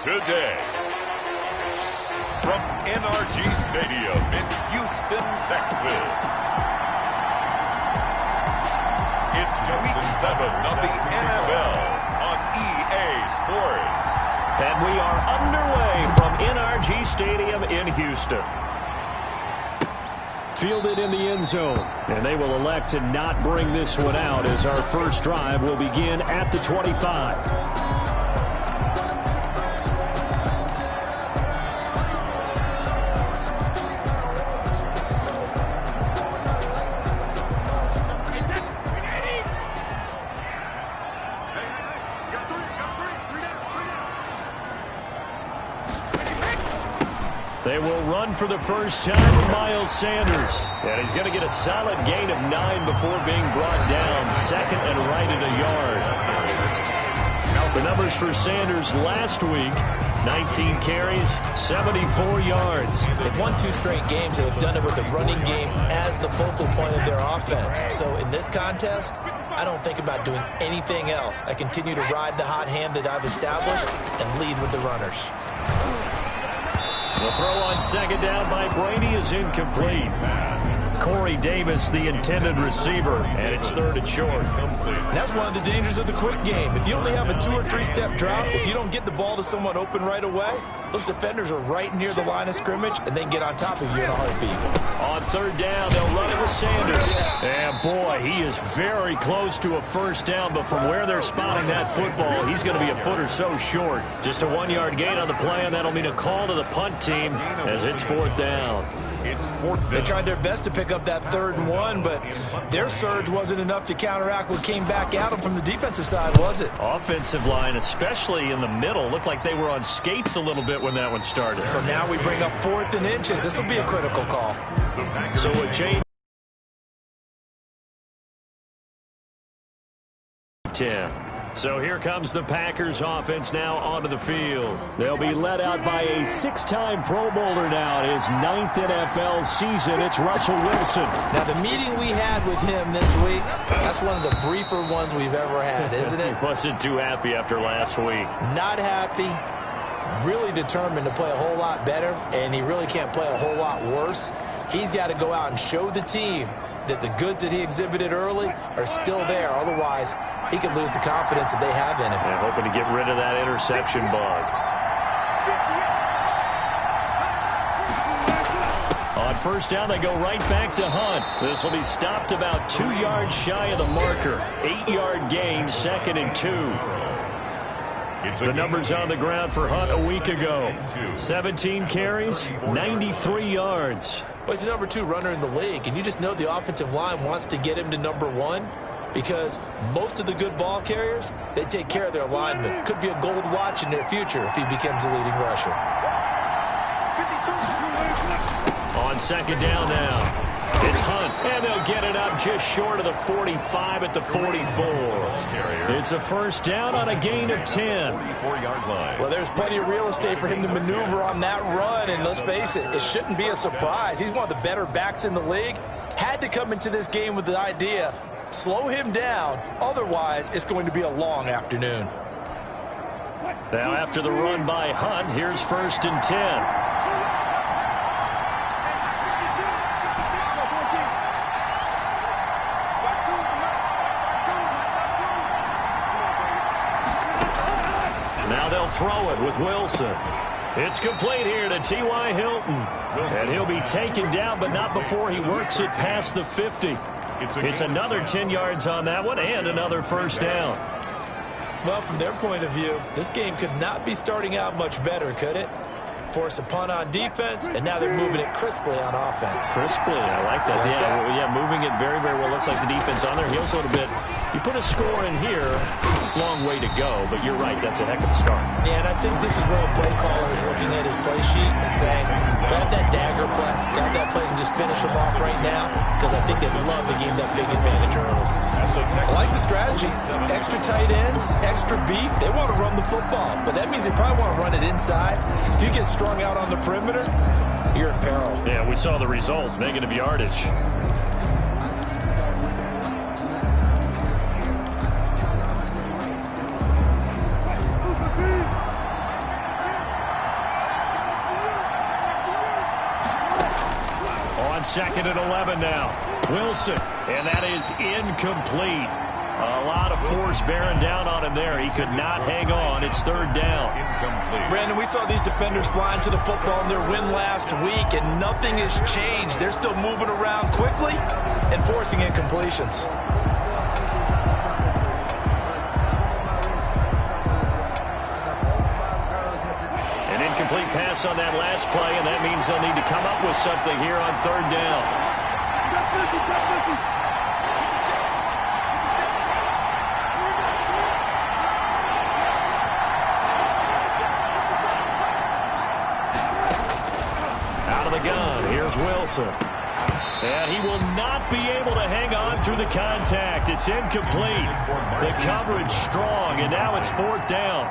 today. From NRG Stadium in Houston, Texas. It's Week 7 of the NFL on EA Sports. And we are underway from NRG Stadium in Houston. Fielded in the end zone, and they will elect to not bring this one out as our first drive will begin at the 25. They will run for the first time with Miles Sanders. And he's going to get a solid gain of 9 before being brought down. Second and right at a yard. The numbers for Sanders last week, 19 carries, 74 yards. They've won 2 straight games, and they've done it with the running game as the focal point of their offense. So in this contest, I don't think about doing anything else. I continue to ride the hot hand that I've established and lead with the runners. The throw on second down by Brady is incomplete. Corey Davis, the intended receiver, and it's third and short. That's one of the dangers of the quick game. If you only have a 2- or 3-step drop, if you don't get the ball to someone open right away, those defenders are right near the line of scrimmage, and they can get on top of you in a heartbeat. On third down, they'll run it with Sanders. And, boy, he is very close to a first down, but from where they're spotting that football, he's going to be a foot or so short. Just a 1-yard gain on the play, and that'll mean a call to the punt team as it's fourth down. They tried their best to pick up that 3rd and 1, but their surge wasn't enough to counteract what came back at them from the defensive side, was it? Offensive line, especially in the middle, looked like they were on skates a little bit when that one started. So now we bring up 4th and inches. This will be a critical call. So a change. 10. So here comes the Packers offense now onto the field. They'll be led out by a 6-time Pro Bowler now. His 9th NFL season. It's Russell Wilson. Now, the meeting we had with him this week, that's one of the briefer ones we've ever had, isn't it? He wasn't too happy after last week. Not happy. Really determined to play a whole lot better, and he really can't play a whole lot worse. He's got to go out and show the team that the goods that he exhibited early are still there. Otherwise, he could lose the confidence that they have in him. Yeah, hoping to get rid of that interception bug. On first down, they go right back to Hunt. This will be stopped about 2 yards shy of the marker. 8-yard gain, 2nd and 2. The numbers on the ground for Hunt a week ago. 17 carries, 93 yards. Well, he's the number 2 runner in the league, and you just know the offensive line wants to get him to number 1 because most of the good ball carriers, they take care of their linemen. Could be a gold watch in their future if he becomes the leading rusher. On second down now. It's Hunt, and they'll get it up just short of the 45 at the 44. It's a first down on a gain of 10. Well, there's plenty of real estate for him to maneuver on that run, and let's face it, it shouldn't be a surprise. He's one of the better backs in the league. Had to come into this game with the idea, slow him down, otherwise it's going to be a long afternoon. Now after the run by Hunt, here's 1st and 10. Now they'll throw it with Wilson. It's complete here to T.Y. Hilton. And he'll be taken down, but not before he works it past the 50. It's another 10 yards on that one and another first down. Well, from their point of view, this game could not be starting out much better, could it? Force a punt on defense, and now they're moving it crisply on offense. Crisply, I like that. Yeah, moving it very, very well. Looks like the defense on there heals a little bit. You put a score in here, long way to go, but you're right, that's a heck of a start. Yeah, and I think this is where a play caller is looking at his play sheet and saying, grab that dagger play, grab that play and just finish him off right now, because I think they'd love to gain that big advantage early. I like the strategy. Extra tight ends, extra beef. They want to run the football, but that means they probably want to run it inside. If you get strung out on the perimeter, you're in peril. Yeah, we saw the result, negative yardage. On 2nd and 11 now. Wilson, and that is incomplete. A lot of force bearing down on him there. He could not hang on. It's 3rd down. Incomplete. Brandon, we saw these defenders flying to the football in their win last week, and nothing has changed. They're still moving around quickly and forcing incompletions. An incomplete pass on that last play, and that means they'll need to come up with something here on 3rd down. Gun. Here's Wilson. And he will not be able to hang on through the contact. It's incomplete. The coverage strong, and now it's 4th down.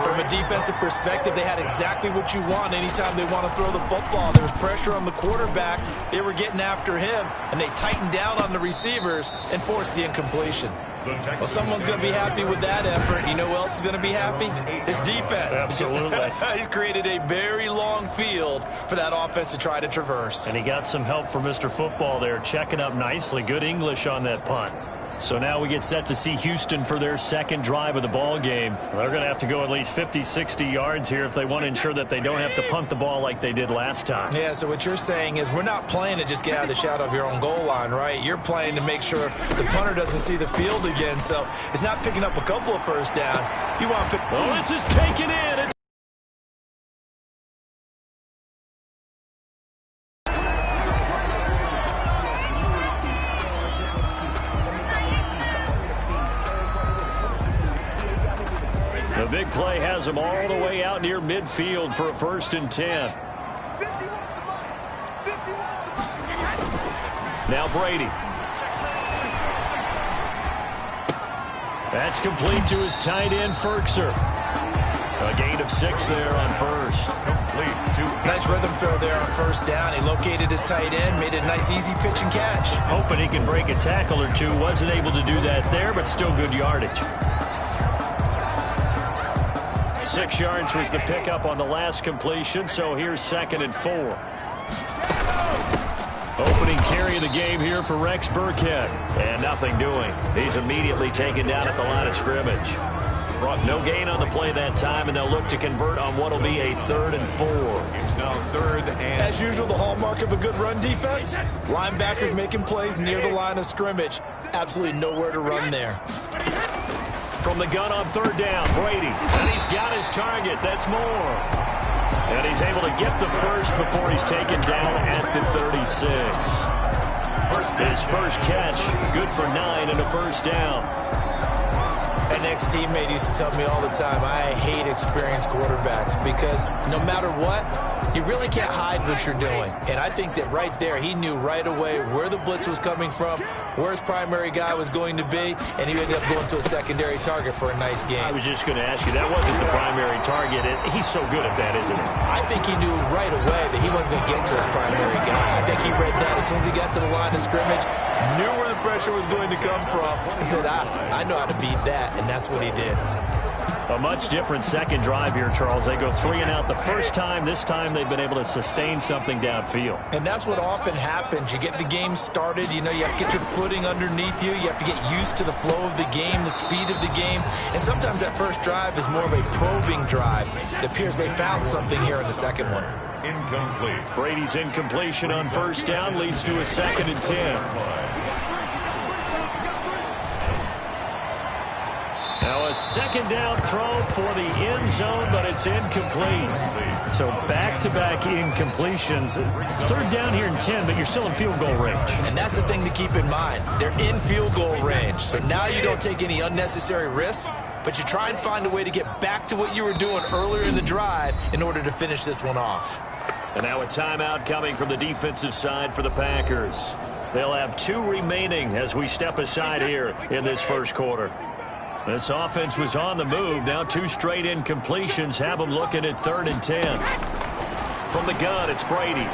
From a defensive perspective, they had exactly what you want anytime they want to throw the football. There was pressure on the quarterback. They were getting after him, and they tightened down on the receivers and forced the incompletion. Well, someone's going to be happy with that effort. You know who else is going to be happy? His defense. Absolutely. He's created a very long field for that offense to try to traverse. And he got some help from Mr. Football there, checking up nicely. Good English on that punt. So now we get set to see Houston for their 2nd drive of the ball game. They're going to have to go at least 50, 60 yards here if they want to ensure that they don't have to punt the ball like they did last time. Yeah, so what you're saying is we're not playing to just get out of the shadow of your own goal line, right? You're playing to make sure the punter doesn't see the field again. So it's not picking up a couple of first downs. You want to pick... Well, this is taken in. It's the big play has him all the way out near midfield for a 1st and 10. Now Brady. That's complete to his tight end, Ferkser. A gain of 6 there on 1st. Nice rhythm throw there on 1st down. He located his tight end, made it a nice easy pitch and catch. Hoping he can break a tackle or two. Wasn't able to do that there, but still good yardage. 6 yards was the pickup on the last completion, so here's 2nd and 4. Opening carry of the game here for Rex Burkhead. And nothing doing. He's immediately taken down at the line of scrimmage. Brought no gain on the play that time, and they'll look to convert on what will be a 3rd and 4. It's now 3rd and... As usual, the hallmark of a good run defense, linebackers making plays near the line of scrimmage. Absolutely nowhere to run there. From the gun on 3rd down, Brady. And he's got his target. That's more. And he's able to get the first before he's taken down at the 36. His first catch, good for 9 and a 1st down. An ex-teammate used to tell me all the time, I hate experienced quarterbacks because no matter what, you really can't hide what you're doing. And I think that right there, he knew right away where the blitz was coming from, where his primary guy was going to be, and he ended up going to a secondary target for a nice game. I was just going to ask you, that wasn't the primary target. He's so good at that, isn't he? I think he knew right away that he wasn't going to get to his primary guy. I think he read that as soon as he got to the line of scrimmage, knew where the pressure was going to come from, and said, I know how to beat that, and that's what he did. A much different 2nd drive here, Charles. They go 3 and out the first time. This time they've been able to sustain something downfield. And that's what often happens. You get the game started. You know, you have to get your footing underneath you. You have to get used to the flow of the game, the speed of the game. And sometimes that first drive is more of a probing drive. It appears they found something here in the second one. Incomplete. Brady's incompletion on 1st down leads to a 2nd and 10. Now a 2nd down throw for the end zone, but it's incomplete. So back-to-back incompletions. 3rd down here and 10, but you're still in field goal range. And that's the thing to keep in mind. They're in field goal range. So now you don't take any unnecessary risks, but you try and find a way to get back to what you were doing earlier in the drive in order to finish this one off. And now a timeout coming from the defensive side for the Packers. They'll have 2 remaining as we step aside here in this first quarter. This offense was on the move. Now 2 straight incompletions have them looking at 3rd and 10. From the gun, it's Brady.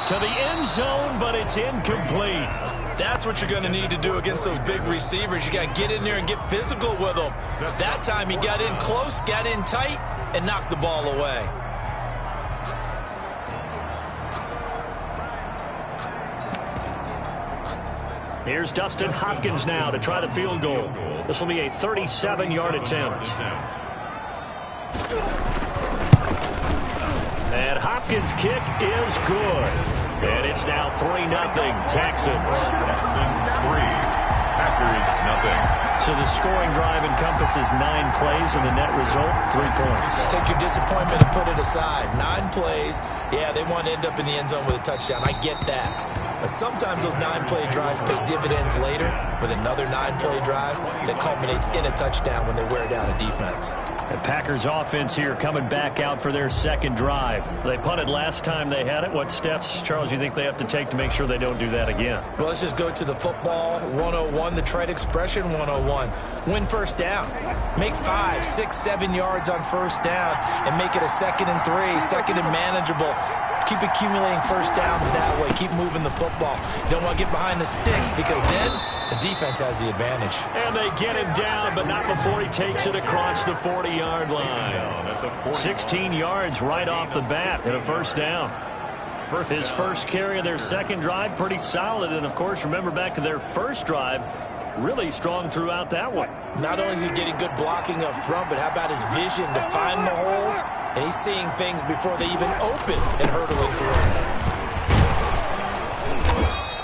To the end zone, but it's incomplete. That's what you're going to need to do against those big receivers. You got to get in there and get physical with them. That time he got in close, got in tight, and knocked the ball away. Here's Dustin Hopkins now to try the field goal. This will be a 37-yard attempt. And Hopkins' kick is good. And it's now 3-0 Texans. Texans 3, Packers nothing. So the scoring drive encompasses 9 plays, and the net result, 3 points. Take your disappointment and put it aside. 9 plays. Yeah, they want to end up in the end zone with a touchdown. I get that. But sometimes those 9-play drives pay dividends later with another 9-play drive that culminates in a touchdown when they wear down a defense. The Packers offense here coming back out for their second drive. They punted last time they had it. What steps, Charles, you think they have to take to make sure they don't do that again? Well, let's just go to the football 101, the trade expression 101. Win first down. Make 5, 6, 7 yards on first down and make it a 2nd and 3, 2nd and manageable. Keep accumulating first downs that way. Keep moving the football. You don't want to get behind the sticks because then the defense has the advantage. And they get him down, but not before he takes it across the 40-yard line. 16 yards right off the bat and a first down. His first carry of their second drive, pretty solid. And, of course, remember back to their first drive, really strong throughout that one. Not only is he getting good blocking up front, but how about his vision to find the holes? And he's seeing things before they even open and hurdling through.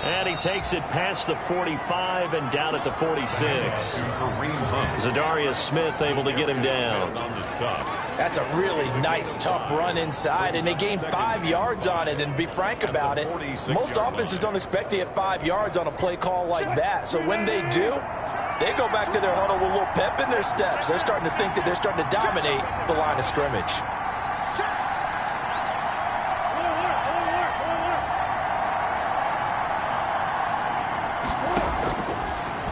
And he takes it past the 45 and down at the 46. Zadarius Smith able to get him down. That's a really nice, tough run inside, and they gained 5 yards on it. And to be frank about it, most offenses don't expect to get 5 yards on a play call like that. So when they do, they go back to their huddle with a little pep in their steps. They're starting to think that they're starting to dominate the line of scrimmage.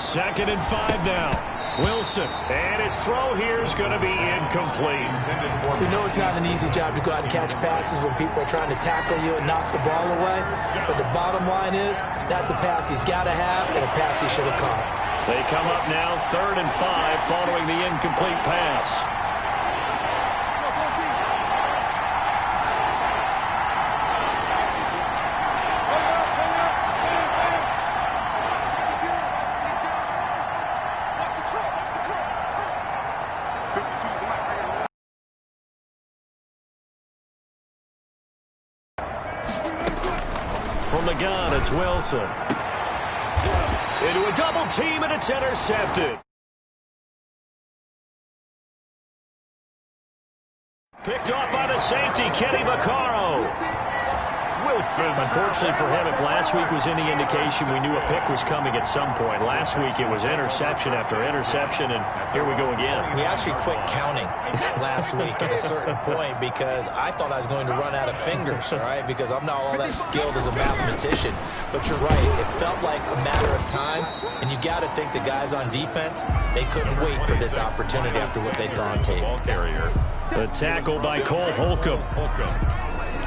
Second and 5 now. Wilson, and his throw here is going to be incomplete. We know it's not an easy job to go out and catch passes when people are trying to tackle you and knock the ball away. But the bottom line is, that's a pass he's got to have and a pass he should have caught. They come up now 3rd and 5 following the incomplete pass. From the gun, it's Wilson. Into a double team, and it's intercepted. Picked off by the safety, Kenny Vaccaro. Wilson. Unfortunately for him, if last week was any indication, we knew a pick was coming at some point. Last week it was interception after interception, and here we go again. We actually quit counting last week at a certain point because I thought I was going to run out of fingers, all right, because I'm not all that skilled as a mathematician. But you're right, it felt like a matter of time, and you got to think the guys on defense, they couldn't wait for this opportunity after what they saw on tape. The tackle by Cole Holcomb.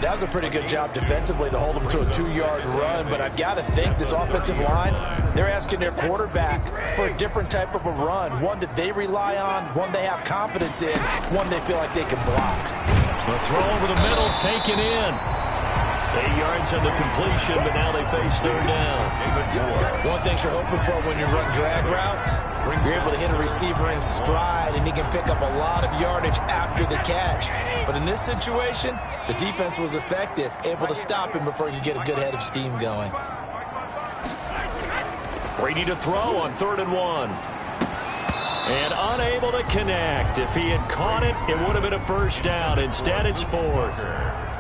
That was a pretty good job defensively to hold them to a 2-yard run, but I've got to think this offensive line, they're asking their quarterback for a different type of a run, one that they rely on, one they have confidence in, one they feel like they can block. The throw over the middle taken in. 8 yards on the completion, but now they face 3rd down. One thing you're hoping for when you run drag routes, you're able to hit a receiver in stride, and he can pick up a lot of yardage after the catch. But in this situation, the defense was effective, able to stop him before you get a good head of steam going. Brady to throw on 3rd and 1. And unable to connect. If he had caught it, it would have been a first down. Instead, it's 4th.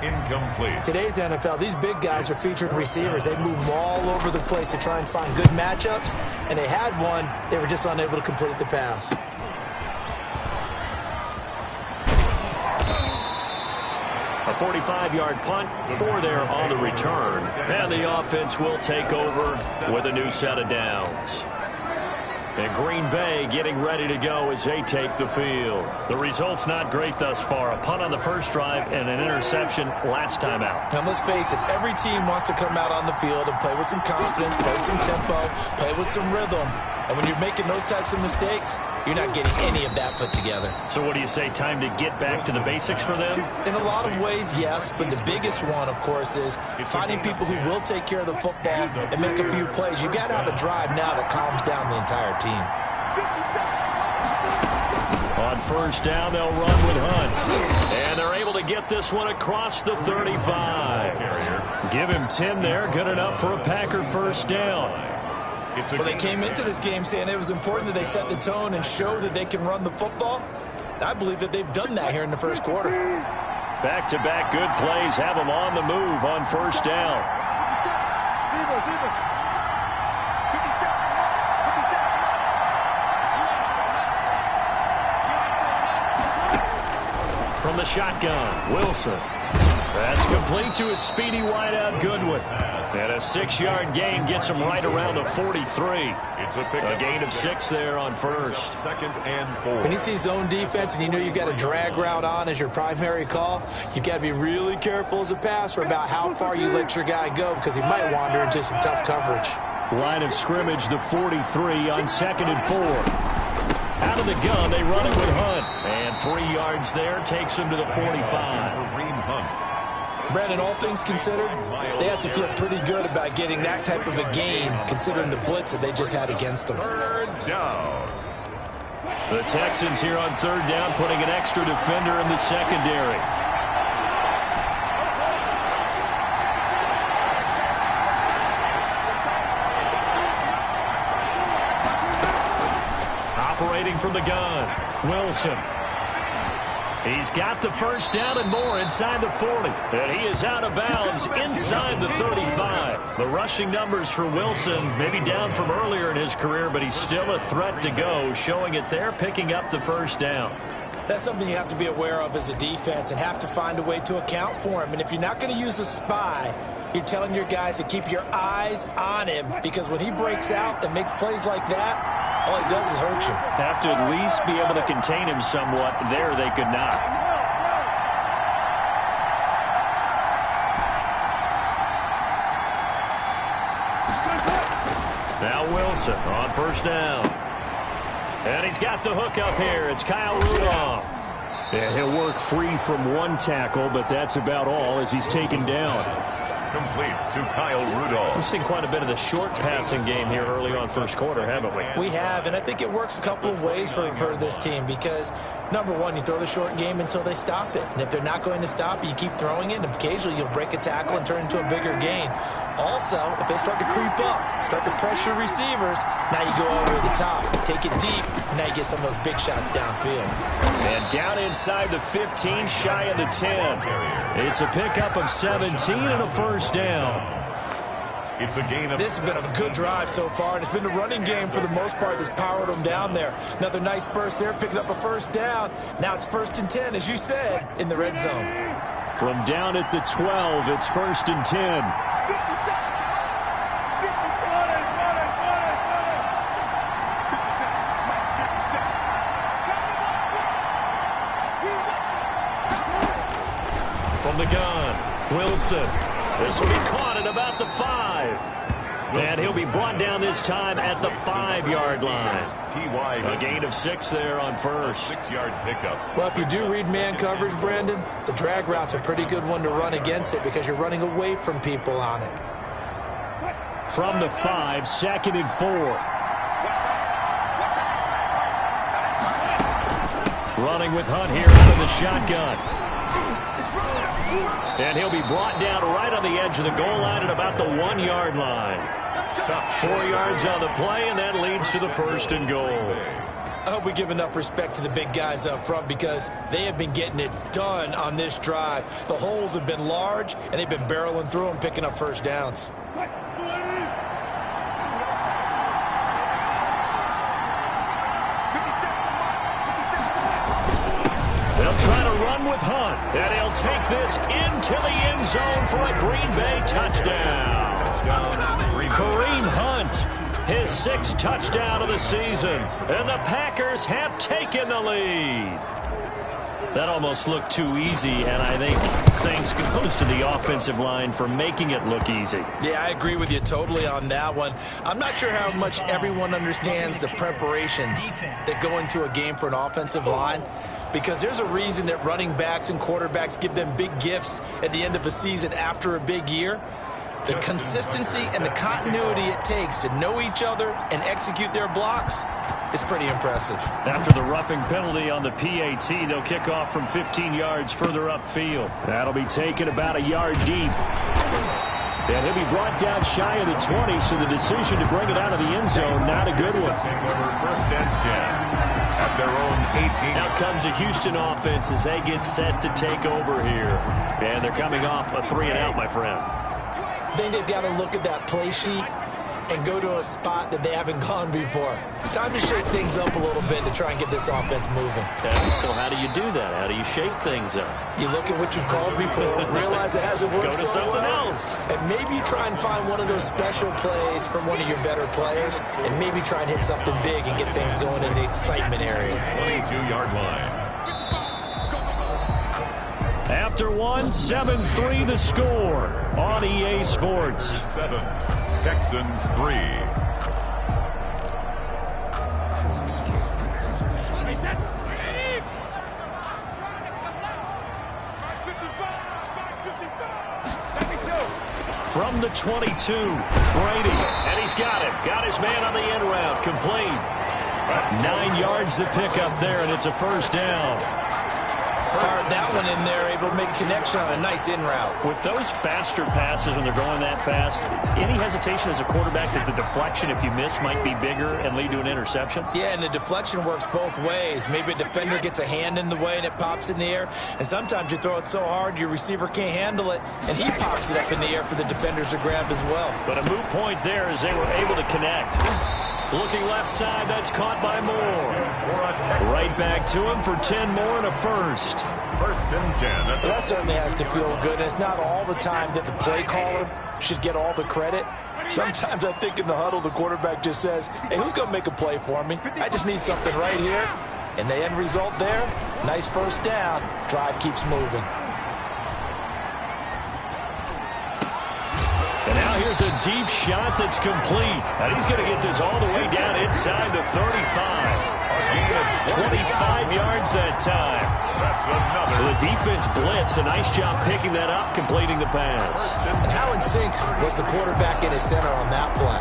Incomplete. Today's NFL, these big guys are featured receivers. They move them all over the place to try and find good matchups, and they had one. They were just unable to complete the pass. A 45-yard punt, 4 there on the return. And the offense will take over with a new set of downs. And Green Bay getting ready to go as they take the field. The result's not great thus far. A punt on the first drive and an interception last time out. And let's face it, every team wants to come out on the field and play with some confidence, play with some tempo, play with some rhythm. And when you're making those types of mistakes, you're not getting any of that put together. So what do you say, time to get back to the basics for them? In a lot of ways, yes, but the biggest one, of course, is finding people who will take care of the football and make a few plays. You've got to have a drive now that calms down the entire team. On first down, they'll run with Hunt. And they're able to get this one across the 35. Give him 10 there. Good enough for a Packer first down. Well, they came into this game saying it was important that they set the tone and show that they can run the football. And I believe that they've done that here in the first quarter. Back-to-back good plays have them on the move on first down. From the shotgun, Wilson. That's complete to a speedy wideout Goodwin. And a 6-yard gain gets him right around the 43. It's a gain of 6 there on first. Second and 4. When you see zone defense and you know you've got a drag route on as your primary call, you've got to be really careful as a passer about how far you let your guy go because he might wander into some tough coverage. Line of scrimmage, the 43 on second and 4. Out of the gun, they run it with Hunt. And 3 yards there takes him to the 45. Brandon, all things considered, they have to feel pretty good about getting that type of a gain, considering the blitz that they just had against them. Third down. The Texans here on third down, putting an extra defender in the secondary. Operating from the gun, Wilson. He's got the first down and more inside the 40. And he is out of bounds inside the 35. The rushing numbers for Wilson maybe down from earlier in his career, but he's still a threat to go, showing it there, picking up the first down. That's something you have to be aware of as a defense and have to find a way to account for him. And if you're not going to use a spy, you're telling your guys to keep your eyes on him because when he breaks out and makes plays like that, all he does is hurt you. Have to at least be able to contain him somewhat. There they could not. Now Wilson on first down. And he's got the hook up here. It's Kyle Rudolph. And he'll work free from one tackle, but that's about all as he's taken down. Complete to Kyle Rudolph. We've seen quite a bit of the short passing game here early on first quarter, haven't we? We have, and I think it works a couple of ways for this team because, number one, you throw the short game until they stop it. And if they're not going to stop it, you keep throwing it, and occasionally you'll break a tackle and turn it into a bigger gain. Also, if they start to creep up, start to pressure receivers, now you go over the top, take it deep, and now you get some of those big shots downfield. And down inside the 15, shy of the 10. It's a pickup of 17 and a first down. It's a gain of... This has been a good drive so far, and it's been the running game for the most part that's powered them down there. Another nice burst there, picking up a first down. Now it's 1st and 10, as you said, in the red zone. From down at the 12, it's 1st and 10. From the gun, Wilson. This will be caught at about the 5. And he'll be brought down this time at the 5-yard line. A gain of 6 there on first. 6-yard pickup. Well, if you do read man coverage, Brandon, the drag route's a pretty good one to run against it because you're running away from people on it. From the 5, 2nd and 4. Running with Hunt here out of the shotgun. And he'll be brought down right on the edge of the goal line at about the 1-yard line. 4 yards on the play, and that leads to the 1st and goal. I hope we give enough respect to the big guys up front because they have been getting it done on this drive. The holes have been large, and they've been barreling through them, picking up first downs. They'll try to run with Hunt, and he'll take this into the end zone for a Green Bay touchdown. Kareem Hunt, his 6th touchdown of the season, and the Packers have taken the lead. That almost looked too easy, and I think thanks goes to the offensive line for making it look easy. Yeah, I agree with you totally on that one. I'm not sure how much everyone understands the preparations that go into a game for an offensive line, because there's a reason that running backs and quarterbacks give them big gifts at the end of a season after a big year. The consistency and the continuity it takes to know each other and execute their blocks is pretty impressive. After the roughing penalty on the PAT, they'll kick off from 15 yards further upfield. That'll be taken about a yard deep. And he'll be brought down shy of the 20, so the decision to bring it out of the end zone, not a good one. First and 10 at their own 18. Out comes a Houston offense as they get set to take over here. And they're coming off a 3-and-out, my friend. I think they've got to look at that play sheet and go to a spot that they haven't gone before. Time to shake things up a little bit to try and get this offense moving. Okay, so how do you do that? How do you shake things up? You look at what you've called before, realize it hasn't worked Go to so something well, else. and maybe try and find one of those special plays from one of your better players, and maybe try and hit something big and get things going in the excitement area. 22-yard line. After one, 7-3 the score on EA Sports. 7, Texans 3. From the 22, Brady, and he's got him. Got his man on the end route, complete. 9 yards to pick up there, and it's a first down. Fired that one in there, able to make connection on a nice in route. With those faster passes when they're going that fast, any hesitation as a quarterback that the deflection, if you miss, might be bigger and lead to an interception? Yeah, and the deflection works both ways. Maybe a defender gets a hand in the way and it pops in the air, and sometimes you throw it so hard your receiver can't handle it, and he pops it up in the air for the defenders to grab as well. But a moot point there as they were able to connect. Looking left side, that's caught by Moore. Right back to him for 10 more and a first. First and 10. Well, that certainly has to feel good. It's not all the time that the play caller should get all the credit. Sometimes I think in the huddle, the quarterback just says, hey, who's going to make a play for me? I just need something right here. And the end result there, nice first down. Drive keeps moving. And now here's a deep shot that's complete. And he's going to get this all the way down inside the 35. 25 yards that time. So the defense blitzed. A nice job picking that up, completing the pass. And how in sync was the quarterback and his center on that play?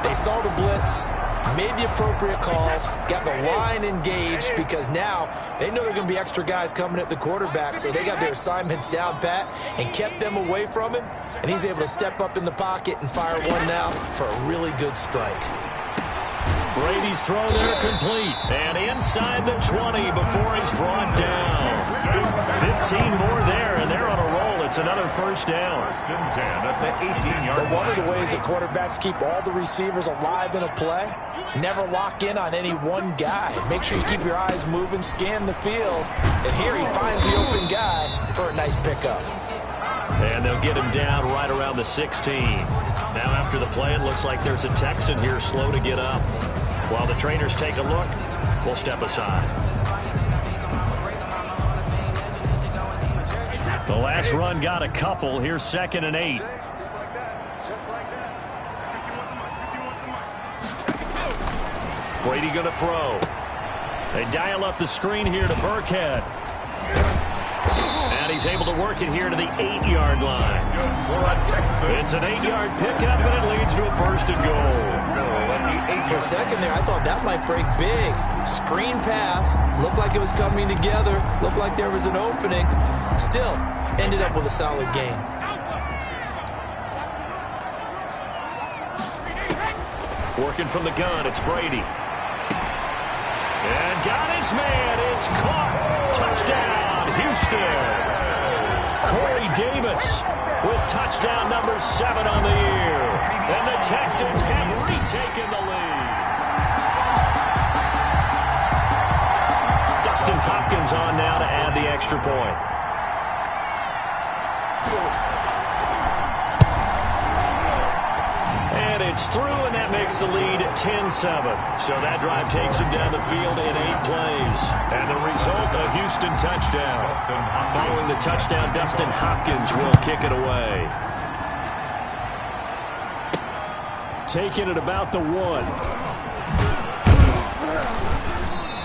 They saw the blitz, made the appropriate calls, got the line engaged, because now they know there are going to be extra guys coming at the quarterback, so they got their assignments down pat and kept them away from him, and he's able to step up in the pocket and fire one now for a really good strike. Brady's throw there complete, and inside the 20 before he's brought down. 15 more there, and they're on a roll. It's another first down. First and 10 at the 18-yard line. One of the ways that quarterbacks keep all the receivers alive in a play, never lock in on any one guy. Make sure you keep your eyes moving, scan the field, and here he finds the open guy for a nice pickup. And they'll get him down right around the 16. Now after the play, it looks like there's a Texan here slow to get up. While the trainers take a look, we'll step aside. The last run got a couple. Here's 2nd and 8. Just like that. Just like that. Brady going to throw. They dial up the screen here to Burkhead. And he's able to work it here to the 8-yard line. It's an 8-yard pickup, and it leads to a first and goal. For a second there, I thought that might break big. Screen pass. Looked like it was coming together. Looked like there was an opening. Still, ended up with a solid game. Working from the gun, it's Brady. And got his man. It's caught. Touchdown, Houston. Corey Davis with touchdown number 7 on the year. And the Texans have retaken the lead. Dustin Hopkins on now to add the extra point. And It's through, and that makes the lead 10-7. So that drive takes him down the field in 8 plays. And the result, a Houston touchdown. Following the touchdown, Dustin Hopkins will kick it away. Taking it about the 1.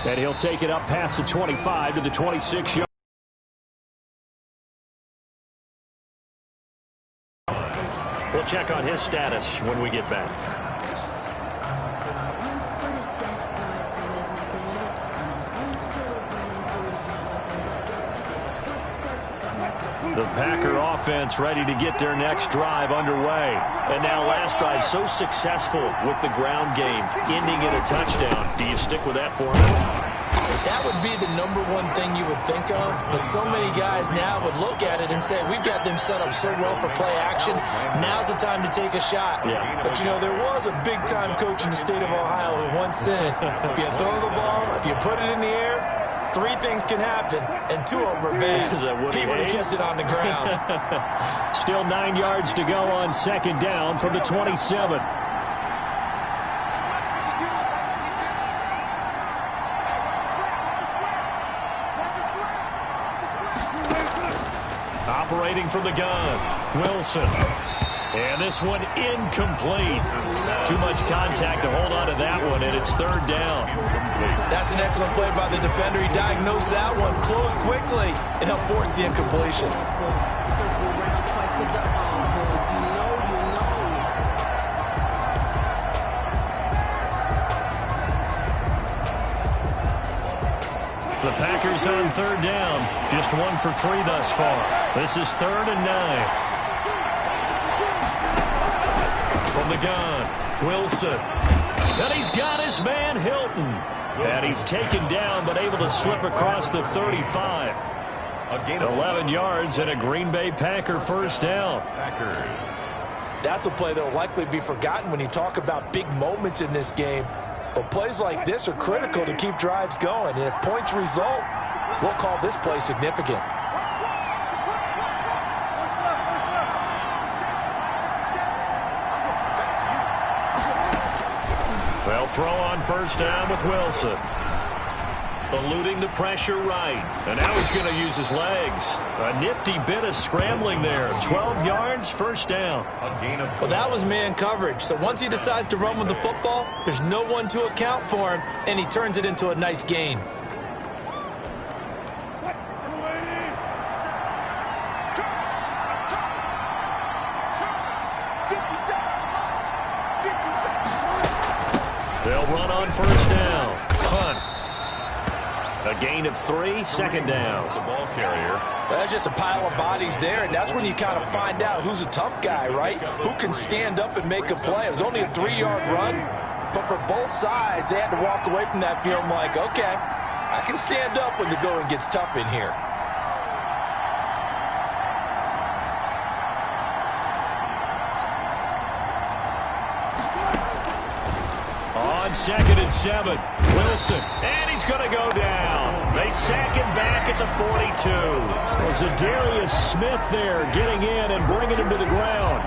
And he'll take it up past the 25 to the 26-yard. We'll check on his status when we get back. The Packer offense ready to get their next drive underway. And now last drive so successful with the ground game, ending in a touchdown. Do you stick with that formula? That would be the #1 thing you would think of, but so many guys now would look at it and say, we've got them set up so well for play action, now's the time to take a shot. Yeah. But, you know, there was a big-time coach in the state of Ohio who once said, if you throw the ball, if you put it in the air, 3 things can happen, and 2 of them are bad. He would have kissed it on the ground. Still 9 yards to go on 2nd down from the 27. Operating from the gun, Wilson. And this one incomplete. Too much contact to hold on to that one, and it's 3rd down. That's an excellent play by the defender. He diagnosed that one, closed quickly, and helped force the incompletion. The Packers on 3rd down. Just 1 for 3 thus far. This is 3rd and 9. From the gun, Wilson. And he's got his man, Hilton. And he's taken down, but able to slip across the 35. 11 yards and a Green Bay Packer 1st down. That's a play that will likely be forgotten when you talk about big moments in this game. But plays like this are critical to keep drives going. And if points result, we'll call this play significant. They'll throw on 1st down with Wilson. Eluding the pressure right. And now he's going to use his legs. A nifty bit of scrambling there. 12 yards, 1st down. Well, that was man coverage. So once he decides to run with the football, there's no one to account for him, and he turns it into a nice gain. They'll run on 1st down. Punt. A gain of 3, 2nd down. The ball carrier. That's just a pile of bodies there, and that's when you kind of find out who's a tough guy, right? Who can stand up and make a play. It was only a 3-yard run, but for both sides, they had to walk away from that feeling like, okay, I can stand up when the going gets tough in here. On 2nd and 7, Wilson, and he's going to go down. They sack him back at the 42. Was Zadarius Smith there getting in and bringing him to the ground.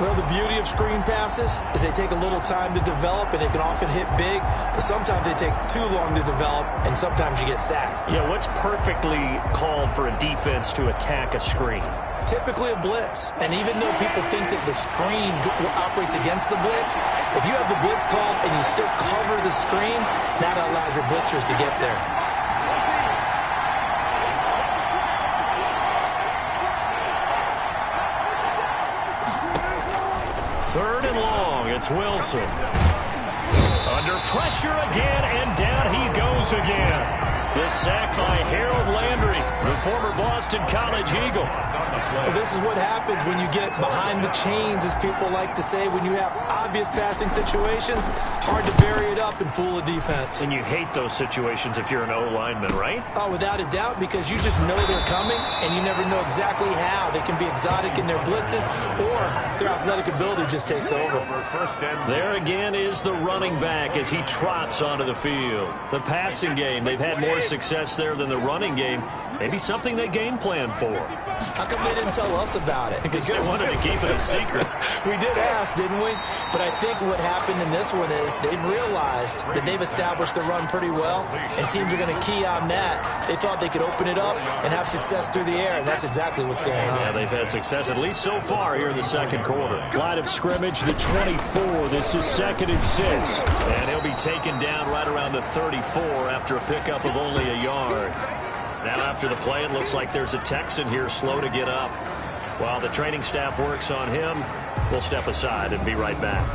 Well, the beauty of screen passes is they take a little time to develop, and they can often hit big, but sometimes they take too long to develop, and sometimes you get sacked. Yeah, what's perfectly called for a defense to attack a screen? Typically a blitz, and even though people think that the screen operates against the blitz, if you have the blitz called and you still cover the screen, that allows your blitzers to get there. Third and long, it's Wilson. Under pressure again, and down he goes again. The sack by Harold Landry, the former Boston College Eagle. Well, this is what happens when you get behind the chains, as people like to say. When you have obvious passing situations, hard to bury it up and fool a defense. And you hate those situations if you're an O-lineman, right? Oh, without a doubt, because you just know they're coming, and you never know exactly how. They can be exotic in their blitzes, or their athletic ability just takes over. There again is the running back as he trots onto the field. The passing game, they've had more success there than the running game. Maybe something they game plan for. How come they didn't tell us about it. Because they wanted to keep it a secret. We did ask, didn't we? But I think what happened in this one is they've realized that they've established the run pretty well, and teams are going to key on that. They thought they could open it up and have success through the air, and that's exactly what's going on. Yeah, they've had success at least so far here in the second quarter. Line of scrimmage, the 24. This is 2nd and 6. And he'll be taken down right around the 34 after a pickup of only a yard. Now after the play, it looks like there's a Texan here slow to get up. While the training staff works on him, we'll step aside and be right back.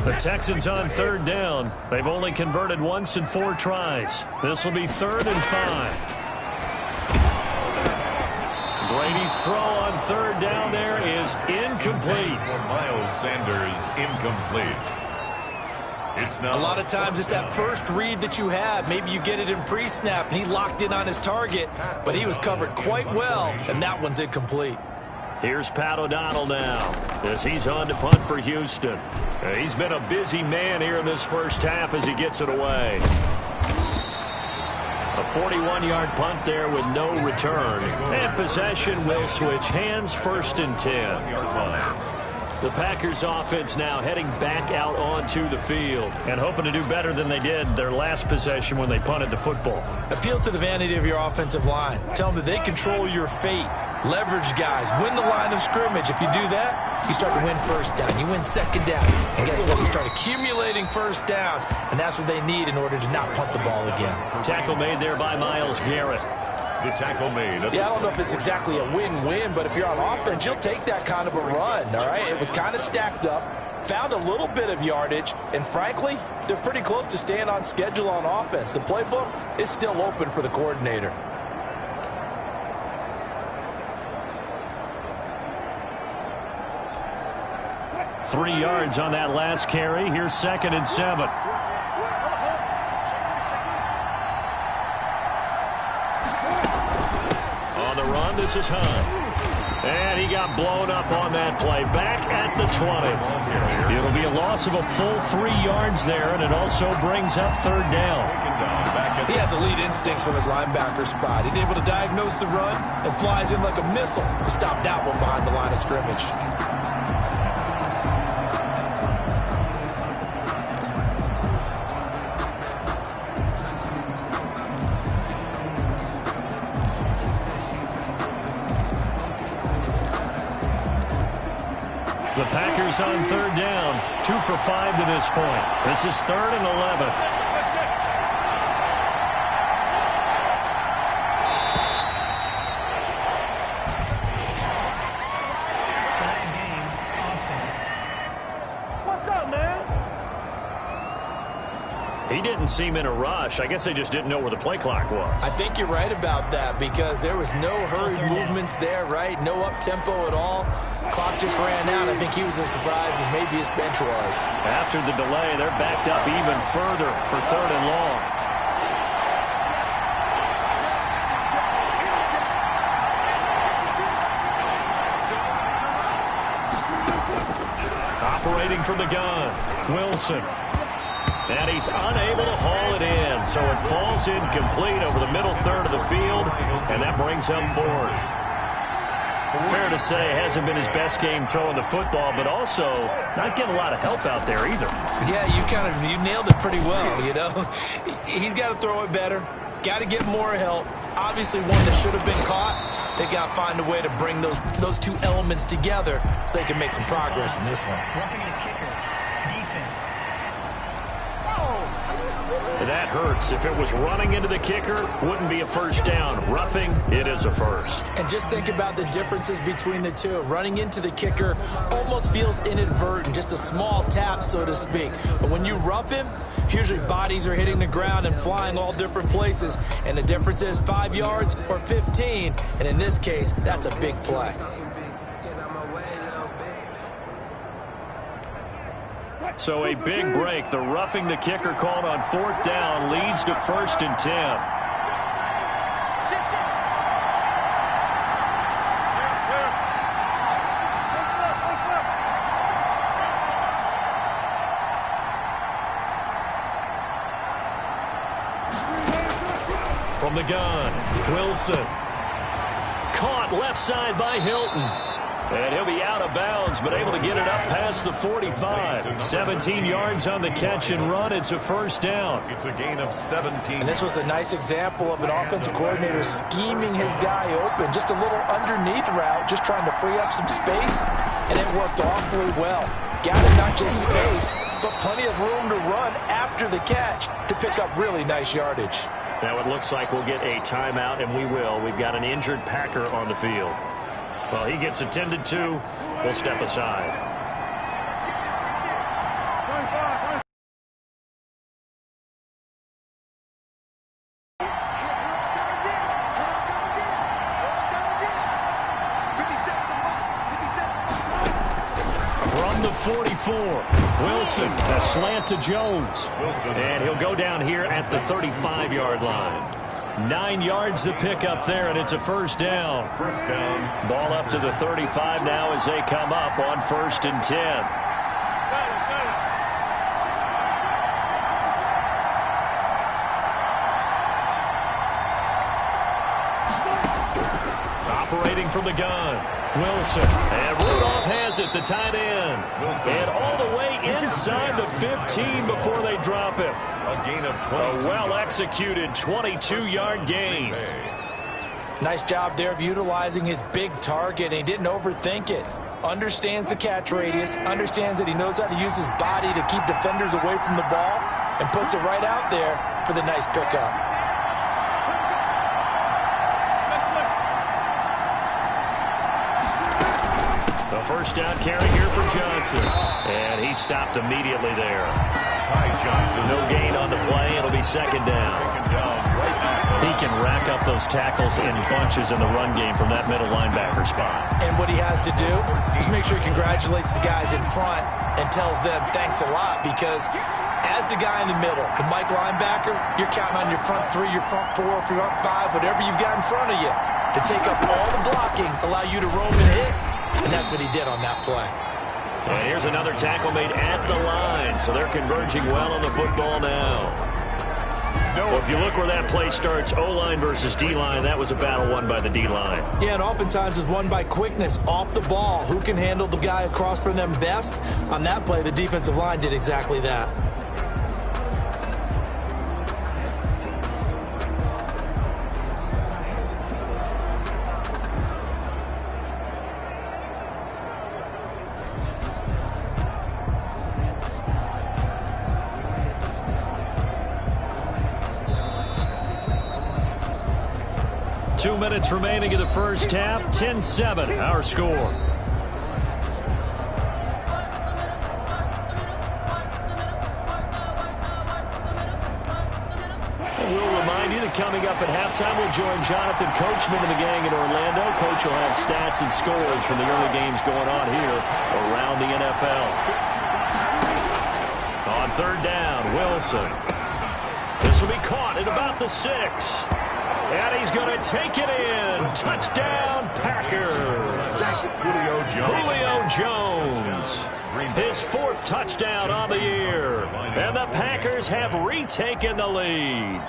The Texans on 3rd down. They've only converted once in 4 tries. This will be 3rd and 5. Brady's throw on 3rd down there is incomplete. For Miles Sanders, incomplete. It's now a lot of times it's that first read that you have. Maybe you get it in pre-snap, and he locked in on his target, but he was covered quite well, and that one's incomplete. Here's Pat O'Donnell now as he's on to punt for Houston. He's been a busy man here in this first half as he gets it away. A 41-yard punt there with no return. And possession will switch hands, 1st and 10. The Packers offense now heading back out onto the field and hoping to do better than they did their last possession when they punted the football. Appeal to the vanity of your offensive line. Tell them that they control your fate. Leverage guys. Win the line of scrimmage. If you do that, you start to win 1st down. You win 2nd down. And guess what? You start accumulating 1st downs, and that's what they need in order to not punt the ball again. Tackle made there by Myles Garrett. The tackle made. Yeah, I don't know if it's exactly a win-win, but if you're on offense, you'll take that kind of a run, all right? It was kind of stacked up, found a little bit of yardage, and frankly, they're pretty close to staying on schedule on offense. The playbook is still open for the coordinator. Three yards on that last carry. Here's 2nd and 7. This is Hunt. And he got blown up on that play. Back at the 20. It'll be a loss of a full 3 yards there, and it also brings up 3rd down. He has elite instincts from his linebacker spot. He's able to diagnose the run and flies in like a missile to stop that one behind the line of scrimmage. The Packers on 3rd down. 2 for 5 to this point. This is 3rd and 11. What's up, man? He didn't seem in a rush. I guess they just didn't know where the play clock was. I think you're right about that because there was no hurried movements there, right? No up-tempo at all. Clock just ran out. I think he was as surprised as maybe his bench was. After the delay, they're backed up even further for 3rd and long. Operating from the gun, Wilson. And he's unable to haul it in, so it falls incomplete over the middle third of the field, and that brings up 4th. Fair to say, hasn't been his best game throwing the football, but also not getting a lot of help out there either. Yeah, you nailed it pretty well, you know. He's got to throw it better, got to get more help. Obviously one that should have been caught. They got to find a way to bring those two elements together so they can make some progress in this one. Roughing a kicker, defense. That hurts. If it was running into the kicker, wouldn't be a 1st down. Roughing, it is a 1st. And just think about the differences between the two. Running into the kicker almost feels inadvertent, just a small tap, so to speak. But when you rough him, usually bodies are hitting the ground and flying all different places. And the difference is 5 yards or 15. And in this case, that's a big play. So a big break. The roughing the kicker called on 4th down leads to 1st and 10. From the gun, Wilson. caught left side by Hilton. And he'll be out of bounds, but able to get it up past the 45. 17 yards on the catch and run. It's a first down. It's a gain of 17. And this was a nice example of an offensive coordinator scheming his guy open. Just a little underneath route, just trying to free up some space, and it worked awfully well. Got him not just space, but plenty of room to run after the catch to pick up really nice yardage. Now it looks like we'll get a timeout, and we will. We've got an injured Packer on the field. Well, he gets attended to. We'll step aside. From the 44, Wilson, a slant to Jones. And he'll go down here at the 35-yard line. 9 yards to pick up there, and it's a first down. First down. Ball up to the 35 now as they come up on 1st and 10. Operating from the gun, Wilson. And Rudolph has it, the tight end. And all the way inside the 15 before they drop him. A gain of 20. A well-executed 22-yard gain. Nice job there of utilizing his big target. He didn't overthink it. Understands the catch radius, understands that he knows how to use his body to keep defenders away from the ball, and puts it right out there for the nice pickup. The first down carry here for Johnson. And he stopped immediately there. Ty Johnson. No gain on the play. It'll be second down. He can rack up those tackles in bunches in the run game from that middle linebacker spot. And what he has to do is make sure he congratulates the guys in front and tells them thanks a lot, because as the guy in the middle, the Mike linebacker, you're counting on your front three, your front four, your front five, whatever you've got in front of you to take up all the blocking, allow you to roam and hit. And that's what he did on that play. And here's another tackle made at the line, so they're converging well on the football now. Well, if you look where that play starts, O-line versus D-line, that was a battle won by the D-line. Yeah, and oftentimes it's won by quickness off the ball. Who can handle the guy across from them best? On that play, the defensive line did exactly that. Two minutes remaining in the first half. 10-7, our score. And we'll remind you that coming up at halftime, we'll join Jonathan Coachman and the gang in Orlando. Coach will have stats and scores from the early games going on here around the NFL. On third down, Wilson. This will be caught at about the 6. And he's going to take it in. Touchdown, Packers. Julio Jones. His 4th touchdown on the year. And the Packers have retaken the lead.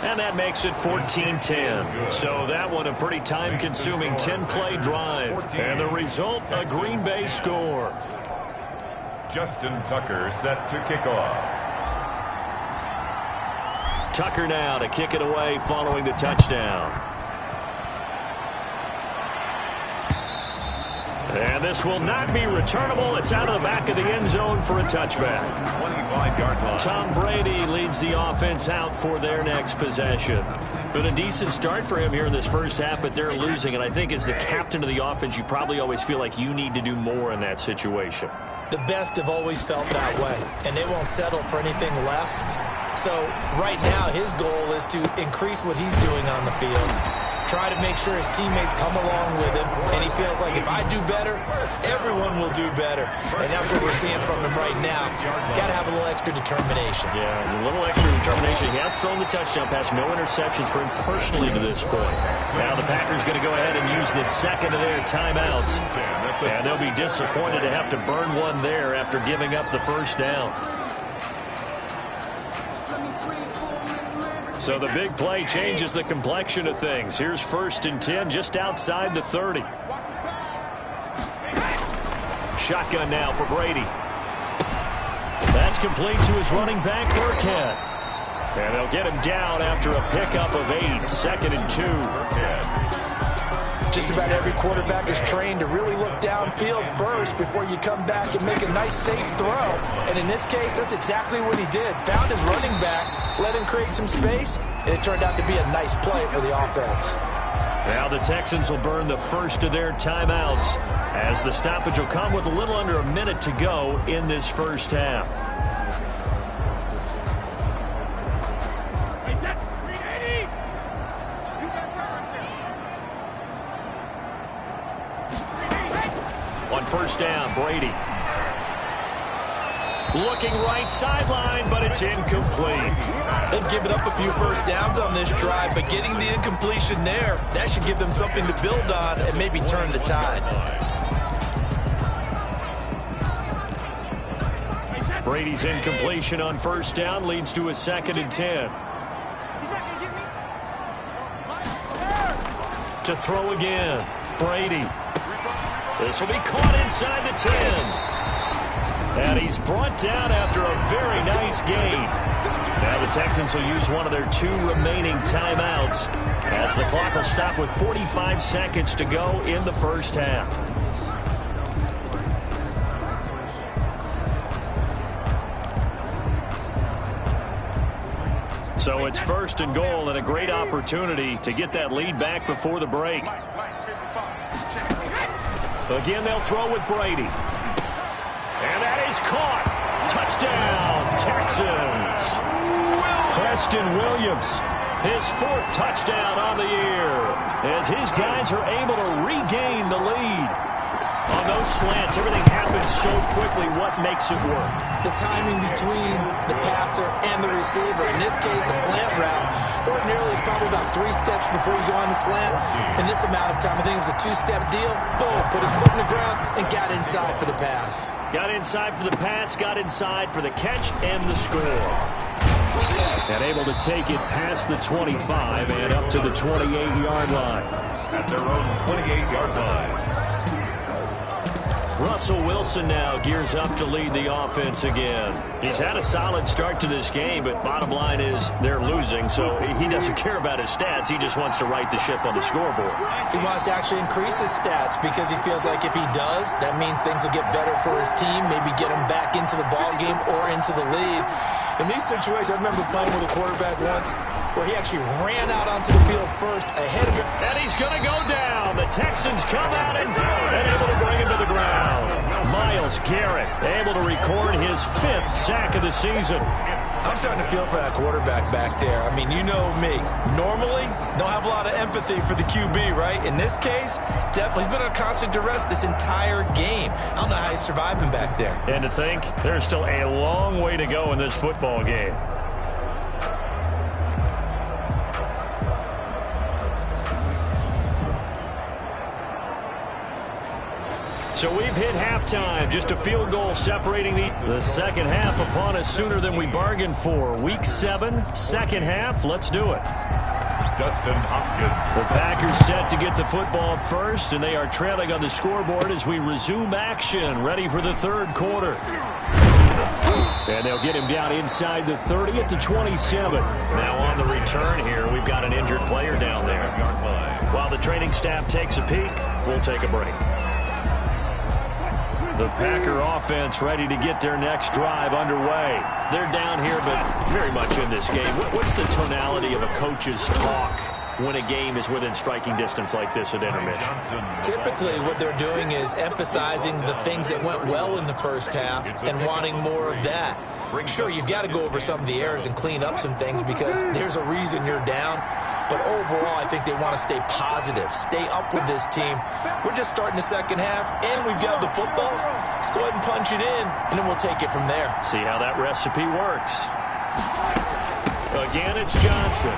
And that makes it 14-10. So that one a pretty time-consuming 10-play drive. And the result, a Green Bay score. Justin Tucker set to kick off. Tucker now to kick it away following the touchdown. And this will not be returnable. It's out of the back of the end zone for a touchback. 25-yard line. Tom Brady leads the offense out for their next possession. Been a decent start for him here in this first half, but they're losing. And I think as the captain of the offense, you probably always feel like you need to do more in that situation. The best have always felt that way, and they won't settle for anything less. So right now, his goal is to increase what he's doing on the field, try to make sure his teammates come along with him, and he feels like if I do better, everyone will do better. And that's what we're seeing from him right now. Got to have a little extra determination. Yeah, a little extra determination. He has thrown the touchdown pass, no interceptions for him personally to this point. Now the Packers going to go ahead and use the second of their timeouts. And they'll be disappointed to have to burn one there after giving up the first down. So the big play changes the complexion of things. Here's 1st and 10 just outside the 30. Shotgun now for Brady. That's complete to his running back, Burkhead. And they'll get him down after a pickup of 8. 2nd and 2. Just about every quarterback is trained to really look downfield first before you come back and make a nice, safe throw. And in this case, that's exactly what he did. Found his running back, let him create some space, and it turned out to be a nice play for the offense. Now the Texans will burn the first of their timeouts as the stoppage will come with a little under a minute to go in this first half. On 1st down, Brady. Looking right sideline, but it's incomplete. They've given up a few first downs on this drive, but getting the incompletion there, that should give them something to build on and maybe turn the tide. Brady's incompletion on 1st down leads to a 2nd and 10. To throw again, Brady. This will be caught inside the 10. And he's brought down after a very nice gain. Now the Texans will use one of their 2 remaining timeouts as the clock will stop with 45 seconds to go in the first half. So it's 1st and goal and a great opportunity to get that lead back before the break. Again, they'll throw with Brady. And that is caught. Touchdown, Texans. Preston Williams, his 4th touchdown on the year, as his guys are able to regain the lead. On those slants, everything happens so quickly. What makes it work? The timing between the passer and the receiver. In this case, a slant route. Ordinarily, it's probably about 3 steps before you go on the slant. In this amount of time, I think it was a 2-step deal. Boom, put his foot in the ground and got inside for the pass. Got inside for the pass, got inside for the catch and the score. And able to take it past the 25 and up to the 28-yard line. At their own 28-yard line. Russell Wilson now gears up to lead the offense again. He's had a solid start to this game, but bottom line is they're losing, so he doesn't care about his stats. He just wants to right the ship on the scoreboard. He wants to actually increase his stats because he feels like if he does, that means things will get better for his team, maybe get him back into the ball game or into the lead. In these situations, I remember playing with a quarterback once where he actually ran out onto the field first ahead of him. And he's going to go down. The Texans come out and able to bring him to the ground. Myles Garrett able to record his 5th sack of the season. I'm starting to feel for that quarterback back there. I mean, you know me. Normally, don't have a lot of empathy for the QB, right? In this case, definitely. He's been on constant duress this entire game. I don't know how he's surviving back there. And to think, there's still a long way to go in this football game. So we've hit halftime. Just a field goal separating the second half upon us sooner than we bargained for. Week 7, second half. Let's do it. Justin Hopkins. The Packers set to get the football first, and they are trailing on the scoreboard as we resume action. Ready for the 3rd quarter. And they'll get him down inside the 30 at the 27. Now on the return here, we've got an injured player down there. While the training staff takes a peek, we'll take a break. The Packer offense ready to get their next drive underway. They're down here, but very much in this game. What's the tonality of a coach's talk when a game is within striking distance like this at intermission? Typically, what they're doing is emphasizing the things that went well in the first half and wanting more of that. Sure, you've got to go over some of the errors and clean up some things because there's a reason you're down. But overall, I think they want to stay positive, stay up with this team. We're just starting the second half, and we've got the football. Let's go ahead and punch it in, and then we'll take it from there. See how that recipe works. Again, it's Johnson.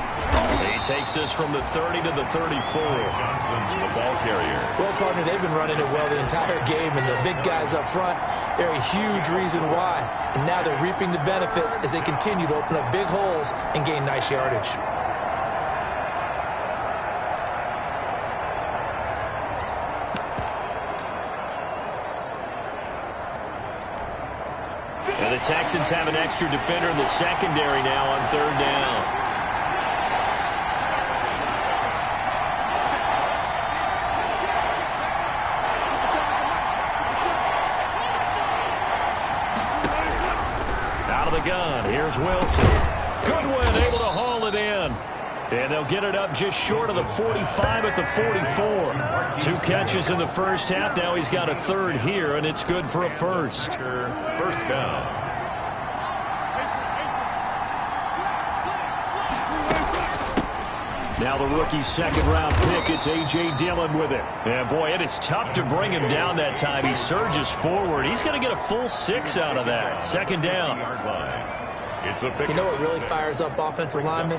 He takes this from the 30 to the 34. Johnson's the ball carrier. Well, partner, they've been running it well the entire game, and the big guys up front, they're a huge reason why. And now they're reaping the benefits as they continue to open up big holes and gain nice yardage. And the Texans have an extra defender in the secondary now on third down. Out of the gun, here's Wilson. Goodwin able to haul it in. And they'll get it up just short of the 45 at the 44. 2 catches in the first half. Now he's got a third here, and it's good for a first. First down. Now the rookie's second-round pick, it's A.J. Dillon with it. And, boy, it is tough to bring him down that time. He surges forward. He's going to get a full 6 out of that. Second down. You know what really fires up offensive linemen?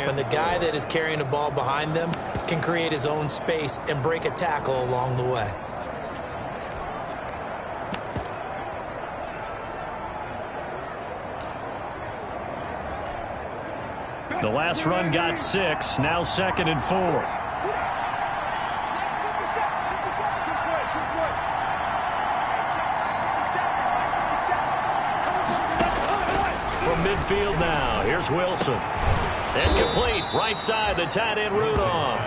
When the guy that is carrying the ball behind them can create his own space and break a tackle along the way. The last run got 6, now 2nd and 4. From midfield now, here's Wilson. Incomplete, right side, the tight end Rudolph.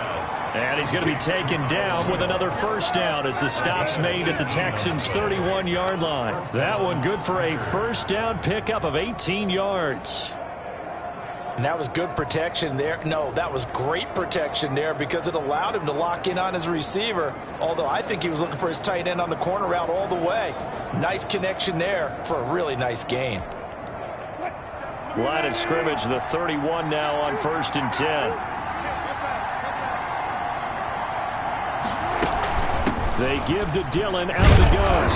And he's going to be taken down with another first down as the stop's made at the Texans' 31-yard line. That one good for a first down pickup of 18 yards. And that was good protection there. No, that was great protection there because it allowed him to lock in on his receiver. Although I think he was looking for his tight end on the corner route all the way. Nice connection there for a really nice gain. Line of scrimmage, the 31 now on 1st and 10. They give to Dillon out of the gun.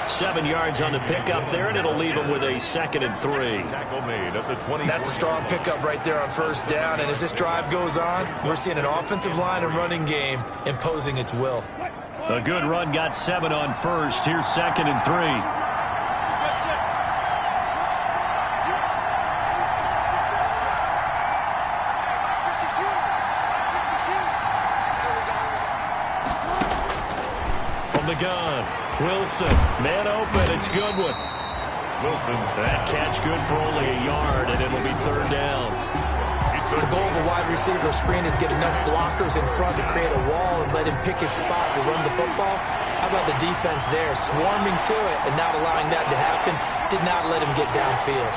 7 yards on the pickup there, and it'll leave him with a 2nd and 3. That's a strong pickup right there on first down. And as this drive goes on, we're seeing an offensive line and running game imposing its will. A good run got 7 on first. Here's 2nd and 3. The gun. Wilson, man open, it's Goodwin. Wilson's that catch good for only a yard, and it'll be third down. The goal of a wide receiver screen is get enough blockers in front to create a wall and let him pick his spot to run the football. How about the defense there, swarming to it and not allowing that to happen? Did not let him get downfield.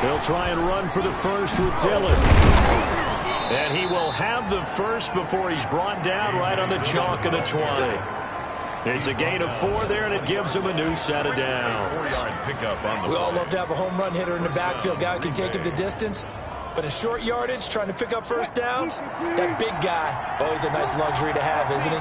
They'll try and run for the first with Dillon. And he will have the first before he's brought down right on the chalk of the 20. It's a gain of 4 there, and it gives him a new set of downs. We all love to have a home run hitter in the backfield. Guy who can take him the distance. But in short yardage, trying to pick up first downs, that big guy, always a nice luxury to have, isn't he?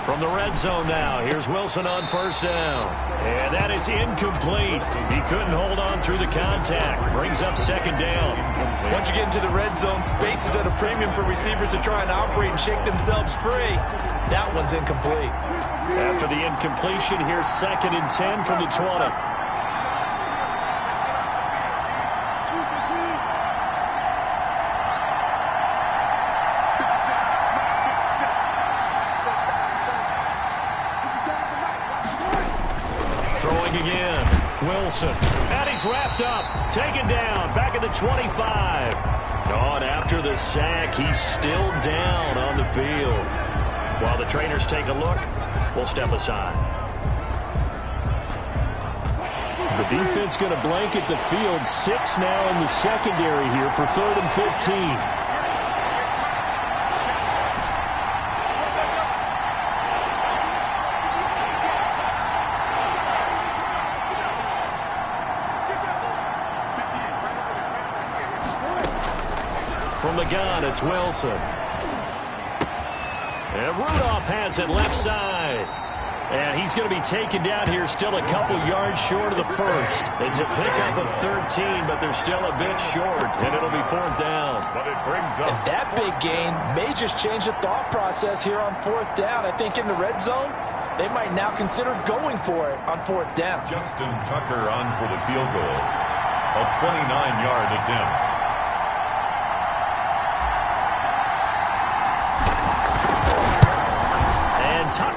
From the red zone now, here's Wilson on first down. And that is incomplete. He couldn't hold on through the contact. Brings up 2nd down. Once you get into the red zone, space is at a premium for receivers to try and operate and shake themselves free. That one's incomplete. After the incompletion, here's 2nd and 10 from the 20. Throwing again. Wilson. And he's wrapped up. Taken down. Back at the 25. Gone after the sack. He's still down on the field. While the trainers take a look, we'll step aside. The defense going to blanket the field. 6 now in the secondary here for 3rd and 15. From the gun, it's Wilson. And Rudolph has it left side. And he's going to be taken down here, still a couple yards short of the first. It's a pickup of 13, but they're still a bit short, and it'll be 4th down. But it brings up. And that big gain may just change the thought process here on 4th down. I think in the red zone, they might now consider going for it on 4th down. Justin Tucker on for the field goal. A 29-yard attempt.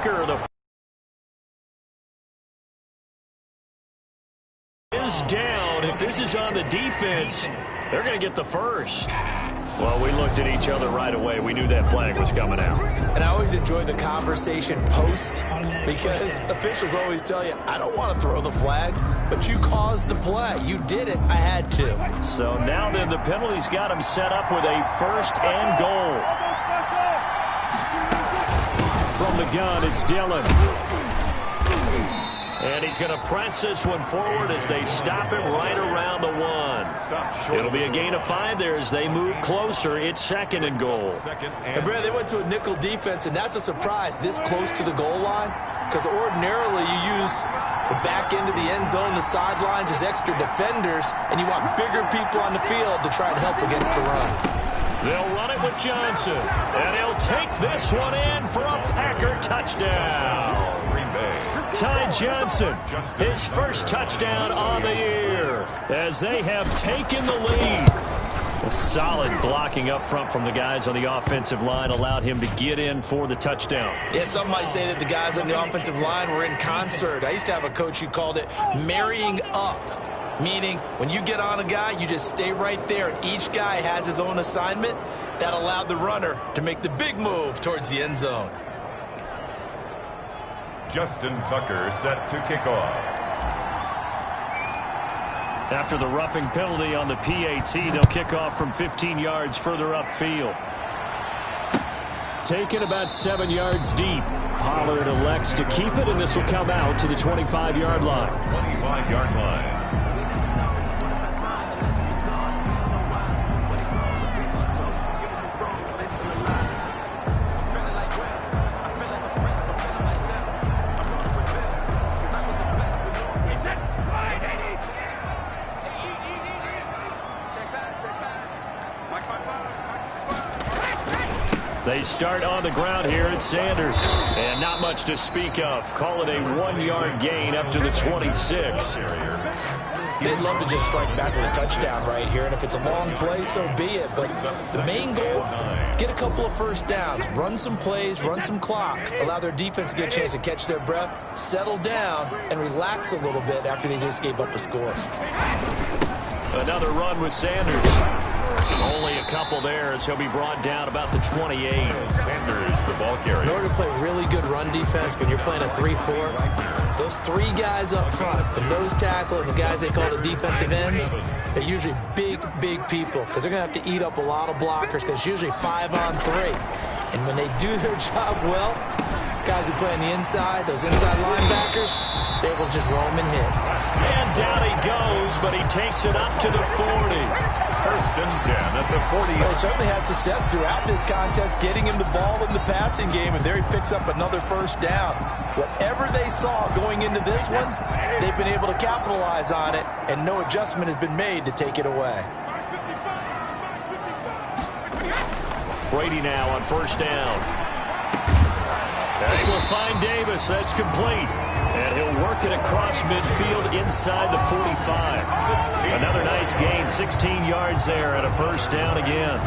Tucker, the is down. If this is on the defense, they're going to get the first. Well, we looked at each other right away. We knew that flag was coming out. And I always enjoy the conversation post because officials always tell you, I don't want to throw the flag, but you caused the play. You did it. I had to. So now then the penalty's got him set up with a first and goal. From the gun, it's Dillon. And he's going to press this one forward as they stop him right around the 1. It'll be a gain of 5 there as they move closer. It's second and goal. And Brad, they went to a nickel defense, and that's a surprise this close to the goal line because ordinarily you use the back end of the end zone, the sidelines as extra defenders, and you want bigger people on the field to try and help against the run. They'll run it with Johnson, and he'll take this one in for a Packer touchdown. Ty Johnson, his first touchdown on the year as they have taken the lead. A solid blocking up front from the guys on the offensive line allowed him to get in for the touchdown. Yeah, some might say that the guys on the offensive line were in concert. I used to have a coach who called it marrying up, meaning when you get on a guy, you just stay right there, and each guy has his own assignment. That allowed the runner to make the big move towards the end zone. Justin Tucker set to kick off. After the roughing penalty on the PAT, they'll kick off from 15 yards further upfield. Taken about 7 yards deep. Pollard elects to keep it, and this will come out to the 25-yard line. 25-yard line. They start on the ground here at Sanders. And not much to speak of. Call it a 1-yard gain up to the 26. They'd love to just strike back with a touchdown right here, and if it's a long play, so be it. But the main goal, get a couple of first downs, run some plays, run some clock, allow their defense to get a chance to catch their breath, settle down, and relax a little bit after they just gave up a score. Another run with Sanders. Only a couple there as he'll be brought down about the 28. Sanders, the ball carrier. In order to play really good run defense when you're playing a 3-4, those three guys up front, the nose tackle and the guys they call the defensive ends, they're usually big people because they're going to have to eat up a lot of blockers because it's usually 5-on-3. And when they do their job well, guys who play on the inside, those inside linebackers, they will just roam and hit. And down he goes, but he takes it up to the 40. First and 10 at the 40. Well, he certainly had success throughout this contest getting him the ball in the passing game, and there he picks up another first down. Whatever they saw going into this one, they've been able to capitalize on it, and no adjustment has been made to take it away. Brady now on first down. They will find Davis. That's complete. And he'll work it across midfield inside the 45. Another nice gain, 16 yards there and a first down again.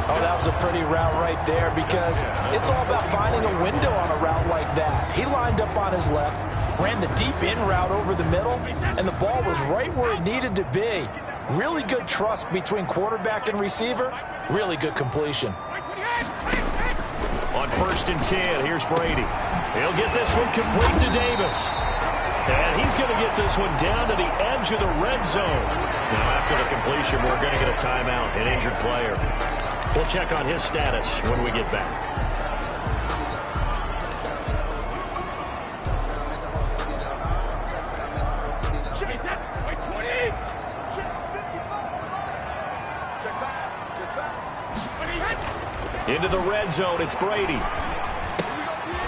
Oh, that was a pretty route right there because it's all about finding a window on a route like that. He lined up on his left, ran the deep in route over the middle, and the ball was right where it needed to be. Really good trust between quarterback and receiver. Really good completion. On first and 10, here's Brady. He'll get this one complete to Davis. And he's going to get this one down to the edge of the red zone. Now, after the completion, we're going to get a timeout, an injured player. We'll check on his status when we get back. Into the red zone, it's Brady.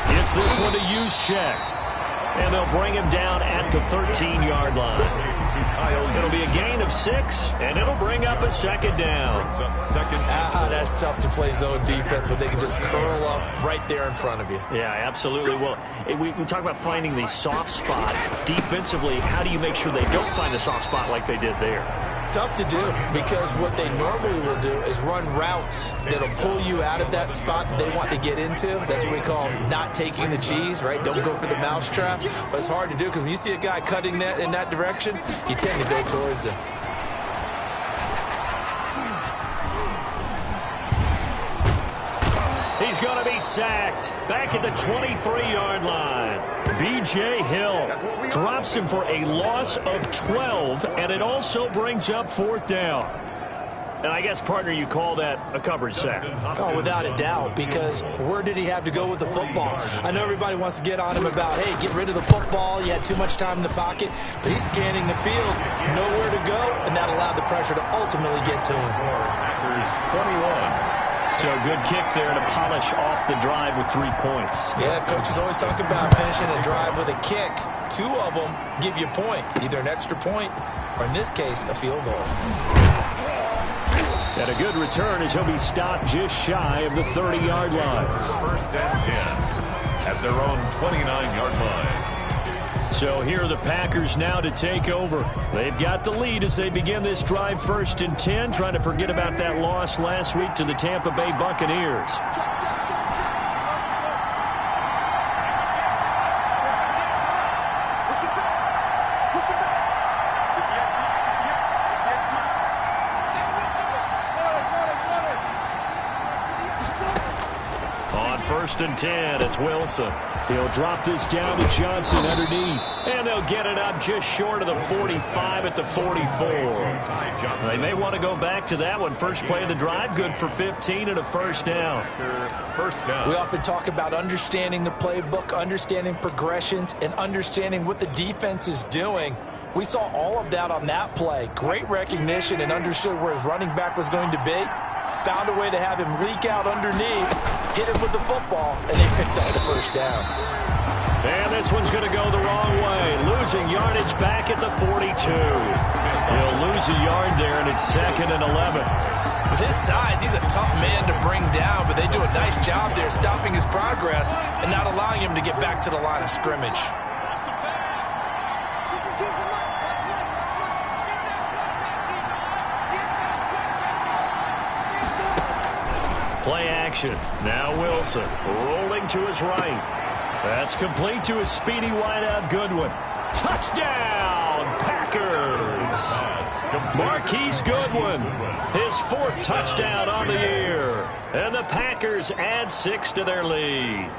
Gets this one to Juszczyk. And they'll bring him down at the 13-yard line. It'll be a gain of 6, and it'll bring up a second down. That's tough to play zone defense when they can just curl up right there in front of you. Yeah, absolutely. Well, we talk about finding the soft spot defensively. How do you make sure they don't find the soft spot like they did there? Tough to do, because what they normally will do is run routes that'll pull you out of that spot that they want to get into. That's what we call not taking the cheese, right? Don't go for the mousetrap. But it's hard to do, because when you see a guy cutting that in that direction, you tend to go towards him. He's going to be sacked back at the 23-yard line. B.J. Hill drops him for a loss of 12, and it also brings up 4th down. And I guess, partner, you call that a coverage sack. Oh, without a doubt, because where did he have to go with the football? I know everybody wants to get on him about, hey, get rid of the football. You had too much time in the pocket. But he's scanning the field, nowhere to go, and that allowed the pressure to ultimately get to him. Packers 21. So good kick there to polish off the drive with 3 points. Yeah, coaches always talk about finishing a drive with a kick. 2 of them give you points, either an extra point or, in this case, a field goal. And a good return as he'll be stopped just shy of the 30-yard line. 1st and 10 at their own 29-yard line. So here are the Packers now to take over. They've got the lead as they begin this drive 1st and 10, trying to forget about that loss last week to the Tampa Bay Buccaneers. On 1st and 10, it's Wilson. He'll drop this down to Johnson underneath. And they'll get it up just short of the 45 at the 44. They may want to go back to that one. First play of the drive, good for 15 and a 1st down. We often talk about understanding the playbook, understanding progressions, and understanding what the defense is doing. We saw all of that on that play. Great recognition and understood where his running back was going to be. Found a way to have him leak out underneath, hit him with the football, and they picked up the 1st down. And this one's going to go the wrong way. Losing yardage back at the 42. He'll lose a yard there, and it's 2nd and 11. With his size, he's a tough man to bring down, but they do a nice job there stopping his progress and not allowing him to get back to the line of scrimmage. Play action. Now Wilson rolling to his right. That's complete to his speedy wideout Goodwin. Touchdown, Packers! Marquise Goodwin, his 4th touchdown on the year. And the Packers add 6 to their lead.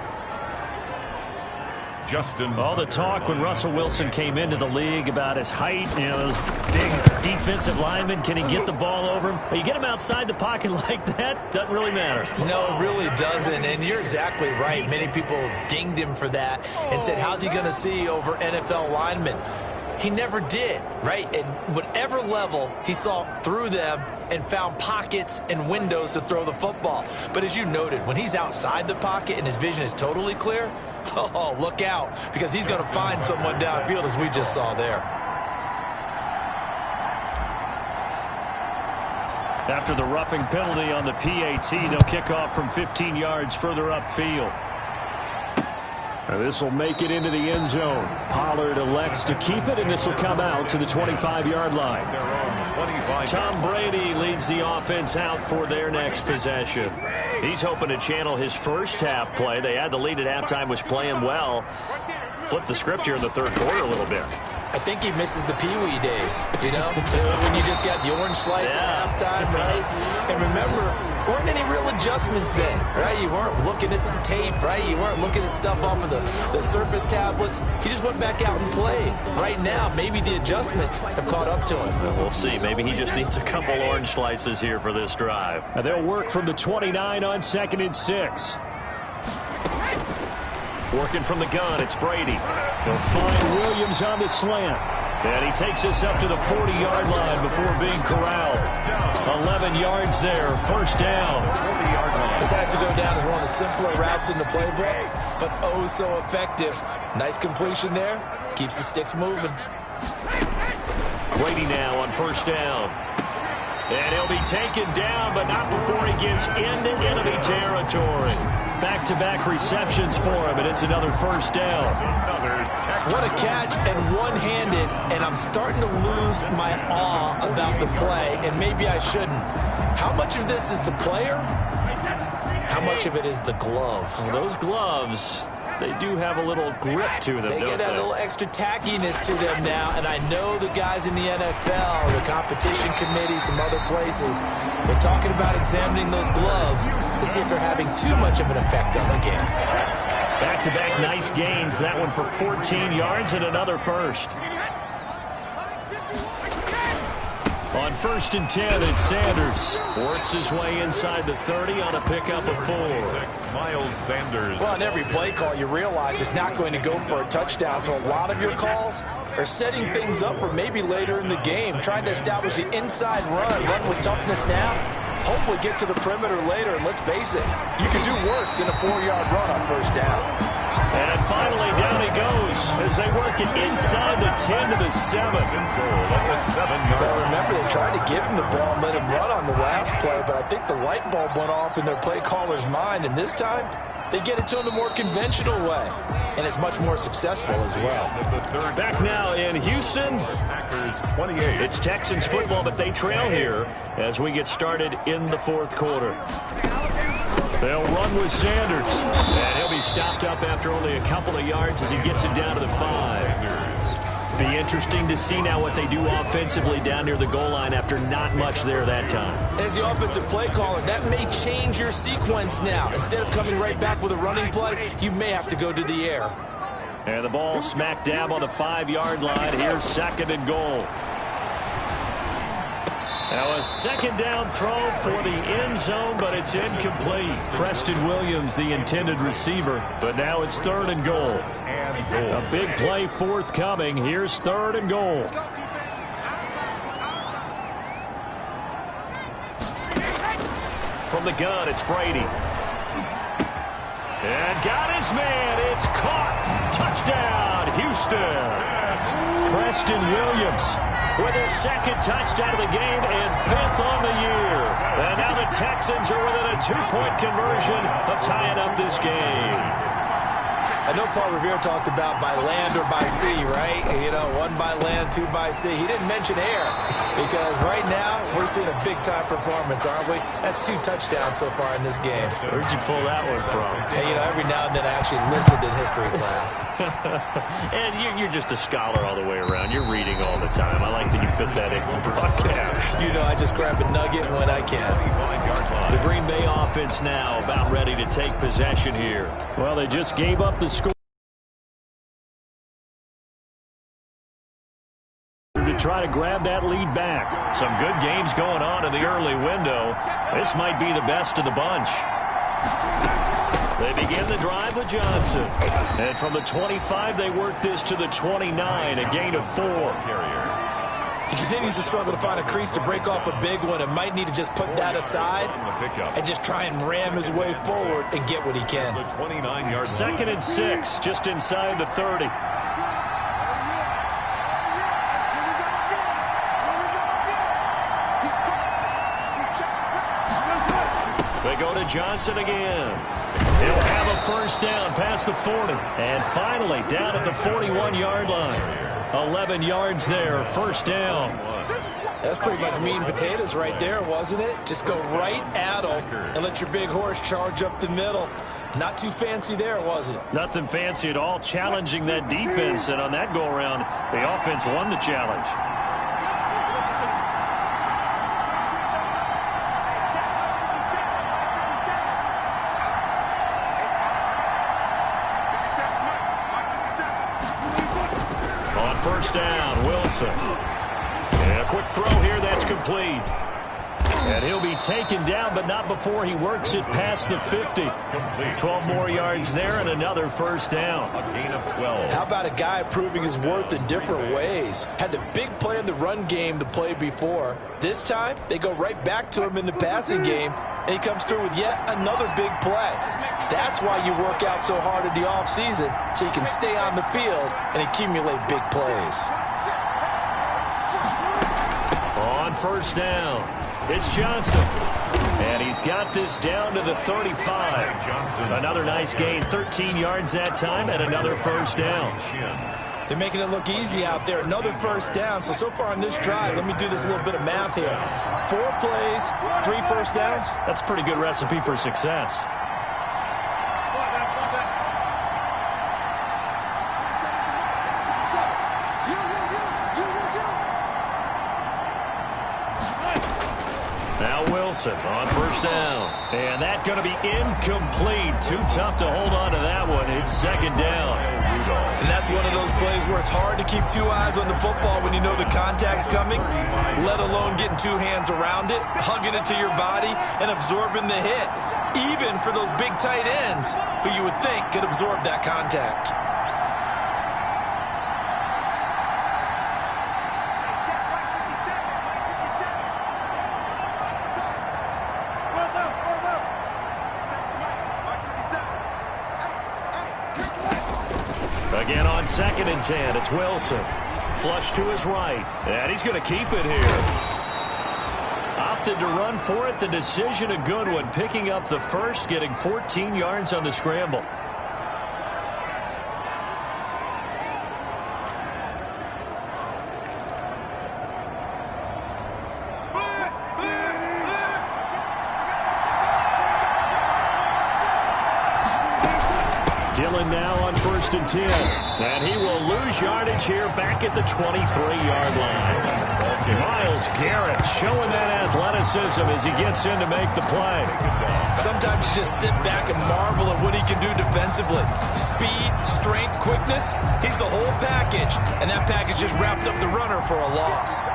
All the talk when Russell Wilson came into the league about his height, you know, those big defensive linemen, can he get the ball over him? You get him outside the pocket like that, doesn't really matter. No, it really doesn't, and you're exactly right. Many people dinged him for that and said, how's he going to see over NFL linemen? He never did, right? At whatever level, he saw through them and found pockets and windows to throw the football. But as you noted, when he's outside the pocket and his vision is totally clear, oh, look out, because he's going to find someone downfield, as we just saw there. After the roughing penalty on the PAT, they'll kick off from 15 yards further upfield. And this will make it into the end zone. Pollard elects to keep it, and this will come out to the 25-yard line. Tom Brady leads the offense out for their next possession. He's hoping to channel his first half play. They had the lead at halftime, was playing well. Flip the script here in the 3rd quarter a little bit. I think he misses the Pee-wee days, you know, when you just got the orange slice at halftime, right? And remember, there weren't any real adjustments then, right? You weren't looking at some tape, right? You weren't looking at stuff off of the Surface tablets. He just went back out and played. Right now, maybe the adjustments have caught up to him. We'll see. Maybe he just needs a couple orange slices here for this drive. And they'll work from the 29 on 2nd and 6. Working from the gun, it's Brady. He'll find Williams on the slant. And he takes us up to the 40-yard line before being corralled. 11 yards there, 1st down. This has to go down as one of the simpler routes in the playbook, but oh so effective. Nice completion there. Keeps the sticks moving. Brady now on 1st down. And he'll be taken down, but not before he gets into enemy territory. back-to-back receptions for him, and it's another first down. What a catch, and one-handed, and I'm starting to lose my awe about the play, and maybe I shouldn't. How much of this is the player? How much of it is the glove? Well, those gloves, they do have a little grip to them, They don't get a little extra tackiness to them now, and I know the guys in the NFL, the competition committee, some other places, they're talking about examining those gloves to see if they're having too much of an effect on the game. Back-to-back nice gains. That one for 14 yards and another first. On 1st and 10, it's Sanders. Works his way inside the 30 on a pickup of 4. Miles Sanders. Well, on every play call, you realize it's not going to go for a touchdown, so a lot of your calls are setting things up for maybe later in the game, trying to establish the inside run with toughness now, hopefully get to the perimeter later, and let's face it, you can do worse than a 4-yard run on 1st down. And finally, down he goes as they work it inside the 10 to the 7. Well, remember, they tried to give him the ball and let him run on the last play, but I think the light bulb went off in their play caller's mind, and this time, they get it to him the more conventional way, and it's much more successful as well. Back now in Houston, it's Texans football, but they trail here as we get started in the 4th quarter. They'll run with Sanders, and he'll be stopped up after only a couple of yards as he gets it down to the 5. Be interesting to see now what they do offensively down near the goal line after not much there that time. As the offensive play caller, that may change your sequence now. Instead of coming right back with a running play, you may have to go to the air. And the ball smack dab on the 5-yard line. Here's 2nd and goal. Now a 2nd down throw for the end zone, but it's incomplete. Preston Williams, the intended receiver, but now it's 3rd and goal. A big play forthcoming. Here's 3rd and goal. From the gun, it's Brady. And got his man. It's caught. Touchdown, Houston. Preston Williams with his 2nd touchdown of the game and 5th on the year. And now the Texans are within a 2-point conversion of tying up this game. I know Paul Revere talked about by land or by sea, right? You know, 1 by land, 2 by sea. He didn't mention air because right now we're seeing a big-time performance, aren't we? That's 2 touchdowns so far in this game. Where'd you pull that one from? And, you know, every now and then I actually listened in history class. And you're just a scholar all the way around. You're reading all the time. I like that you fit that in the broadcast. You know, I just grab a nugget when I can. The Green Bay offense now about ready to take possession here. Well, they just gave up the score to try to grab that lead back. Some good games going on in the early window. This might be the best of the bunch. They begin the drive with Johnson. And from the 25, they work this to the 29, a gain of 4. He continues to struggle to find a crease to break off a big one and might need to just put that aside and just try and ram his way forward and get what he can. 2nd and 6, just inside the 30. They go to Johnson again. He'll have a 1st down past the 40. And finally, down at the 41-yard line. 11 yards there, 1st down. That's pretty much meat and potatoes right there, wasn't it? Just go right at him and let your big horse charge up the middle. Not too fancy there, was it? Nothing fancy at all, challenging that defense. And on that go-around, the offense won the challenge. On 1st down, Wilson. And a quick throw here, that's complete. And he'll be taken down, but not before he works it past the 50. 12 more yards there and another 1st down. A gain of 12. How about a guy proving his worth in different ways? Had the big play in the run game to play before. This time, they go right back to him in the passing game, and he comes through with yet another big play. That's why you work out so hard in the offseason, so you can stay on the field and accumulate big plays. On 1st down, it's Johnson. And he's got this down to the 35. Another nice gain, 13 yards that time, and another first down. They're making it look easy out there. Another first down. So far on this drive, let me do this little bit of math here. 4 plays, 3 first downs. That's a pretty good recipe for success. On first down. And that's going to be incomplete. Too tough to hold on to that one. It's second down. And that's one of those plays where it's hard to keep 2 eyes on the football when you know the contact's coming, let alone getting 2 hands around it, hugging it to your body, and absorbing the hit. Even for those big tight ends who you would think could absorb that contact. Again on 2nd and 10, it's Wilson. Flush to his right, and he's going to keep it here. Opted to run for it. The decision a good one, picking up the first, getting 14 yards on the scramble. Dillon now on 1st and 10. And he will lose yardage here back at the 23-yard line. Myles Garrett showing that athleticism as he gets in to make the play. Sometimes you just sit back and marvel at what he can do defensively. Speed, strength, quickness, he's the whole package. And that package just wrapped up the runner for a loss.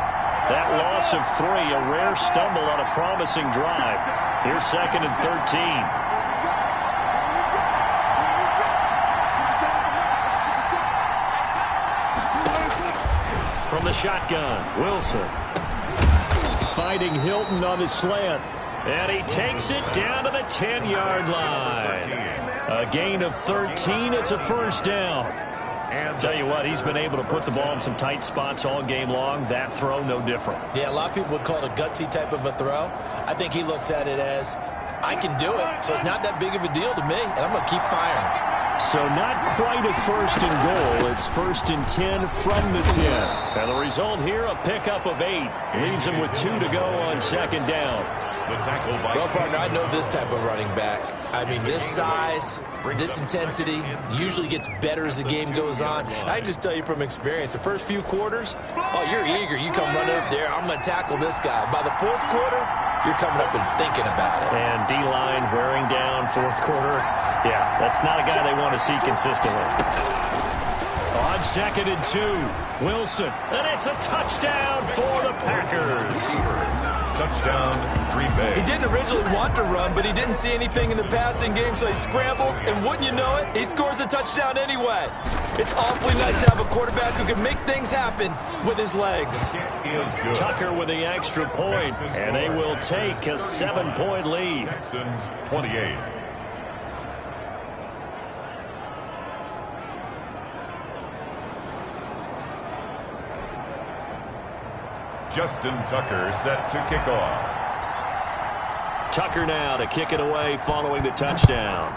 That loss of 3, a rare stumble on a promising drive. Here's 2nd and 13. From the shotgun, Wilson. Fighting Hilton on the slant. And he takes it down to the 10-yard line. A gain of 13. It's a first down. And tell you what, he's been able to put the ball in some tight spots all game long. That throw, no different. Yeah, a lot of people would call it a gutsy type of a throw. I think he looks at it as, I can do it, so it's not that big of a deal to me, and I'm going to keep firing. So not quite a 1st and goal. It's 1st and 10 from the 10. And the result here, a pickup of 8. Leaves him with 2 to go on 2nd down. Well, partner, I know this type of running back. I mean, this size, this intensity usually gets better as the game goes on. I just tell you from experience, the first few quarters, oh, you're eager. You come running up there, I'm going to tackle this guy. By the 4th quarter, you're coming up and thinking about it. And D-line wearing down 4th quarter. Yeah, that's not a guy they want to see consistently. On 2nd and 2, Wilson. And it's a touchdown for the Packers. Touchdown, Green Bay. He didn't originally want to run, but he didn't see anything in the passing game, so he scrambled, and wouldn't you know it, he scores a touchdown anyway. It's awfully nice to have a quarterback who can make things happen with his legs. Tucker with the extra point, and they will take a 7-point lead. Texans 28. Justin Tucker set to kick off. Tucker now to kick it away following the touchdown.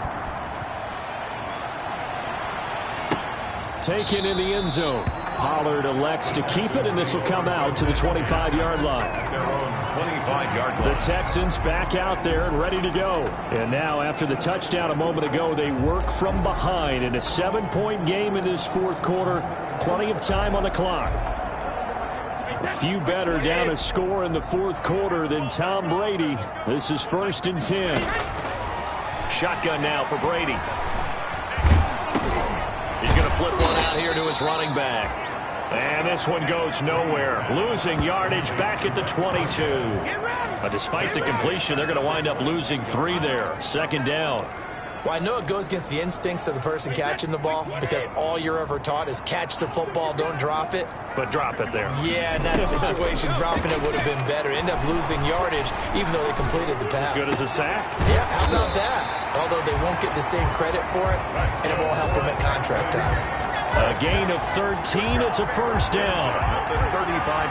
Taken in the end zone. Pollard elects to keep it, and this will come out to the 25-yard line. Their own 25-yard line. The Texans back out there and ready to go. And now, after the touchdown a moment ago, they work from behind in a 7-point game in this 4th quarter. Plenty of time on the clock. Few better down a score in the 4th quarter than Tom Brady. This is 1st and 10. Shotgun now for Brady. He's going to flip one out here to his running back. And this one goes nowhere. Losing yardage back at the 22. But despite the completion, they're going to wind up losing 3 there. 2nd down. Well, I know it goes against the instincts of the person catching the ball because all you're ever taught is catch the football, don't drop it. But drop it there. Yeah, in that situation, dropping it would have been better. End up losing yardage even though they completed the pass. As good as a sack? Yeah, how about that? Although they won't get the same credit for it, and it won't help them at contract time. A gain of 13. It's a first down.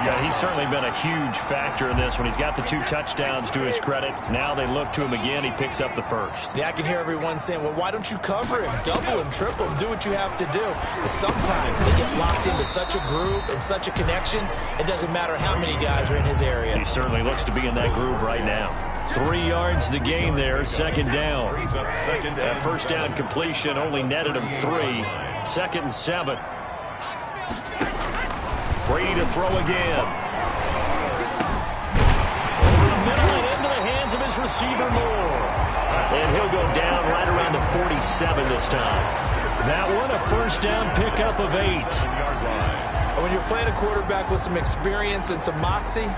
Yeah, he's certainly been a huge factor in this one. He's got the 2 touchdowns to his credit. Now they look to him again. He picks up the first. Yeah, I can hear everyone saying, well, why don't you cover him? Double him, triple him, do what you have to do. But sometimes they get locked into such a groove and such a connection, it doesn't matter how many guys are in his area. He certainly looks to be in that groove right now. 3 yards the gain there, second down. That first down completion only netted him 3. Second and 7. Brady to throw again. Over the middle and into the hands of his receiver Moore. And he'll go down right around the 47 this time. That one a first down pickup of 8. When you're playing a quarterback with some experience and some moxie,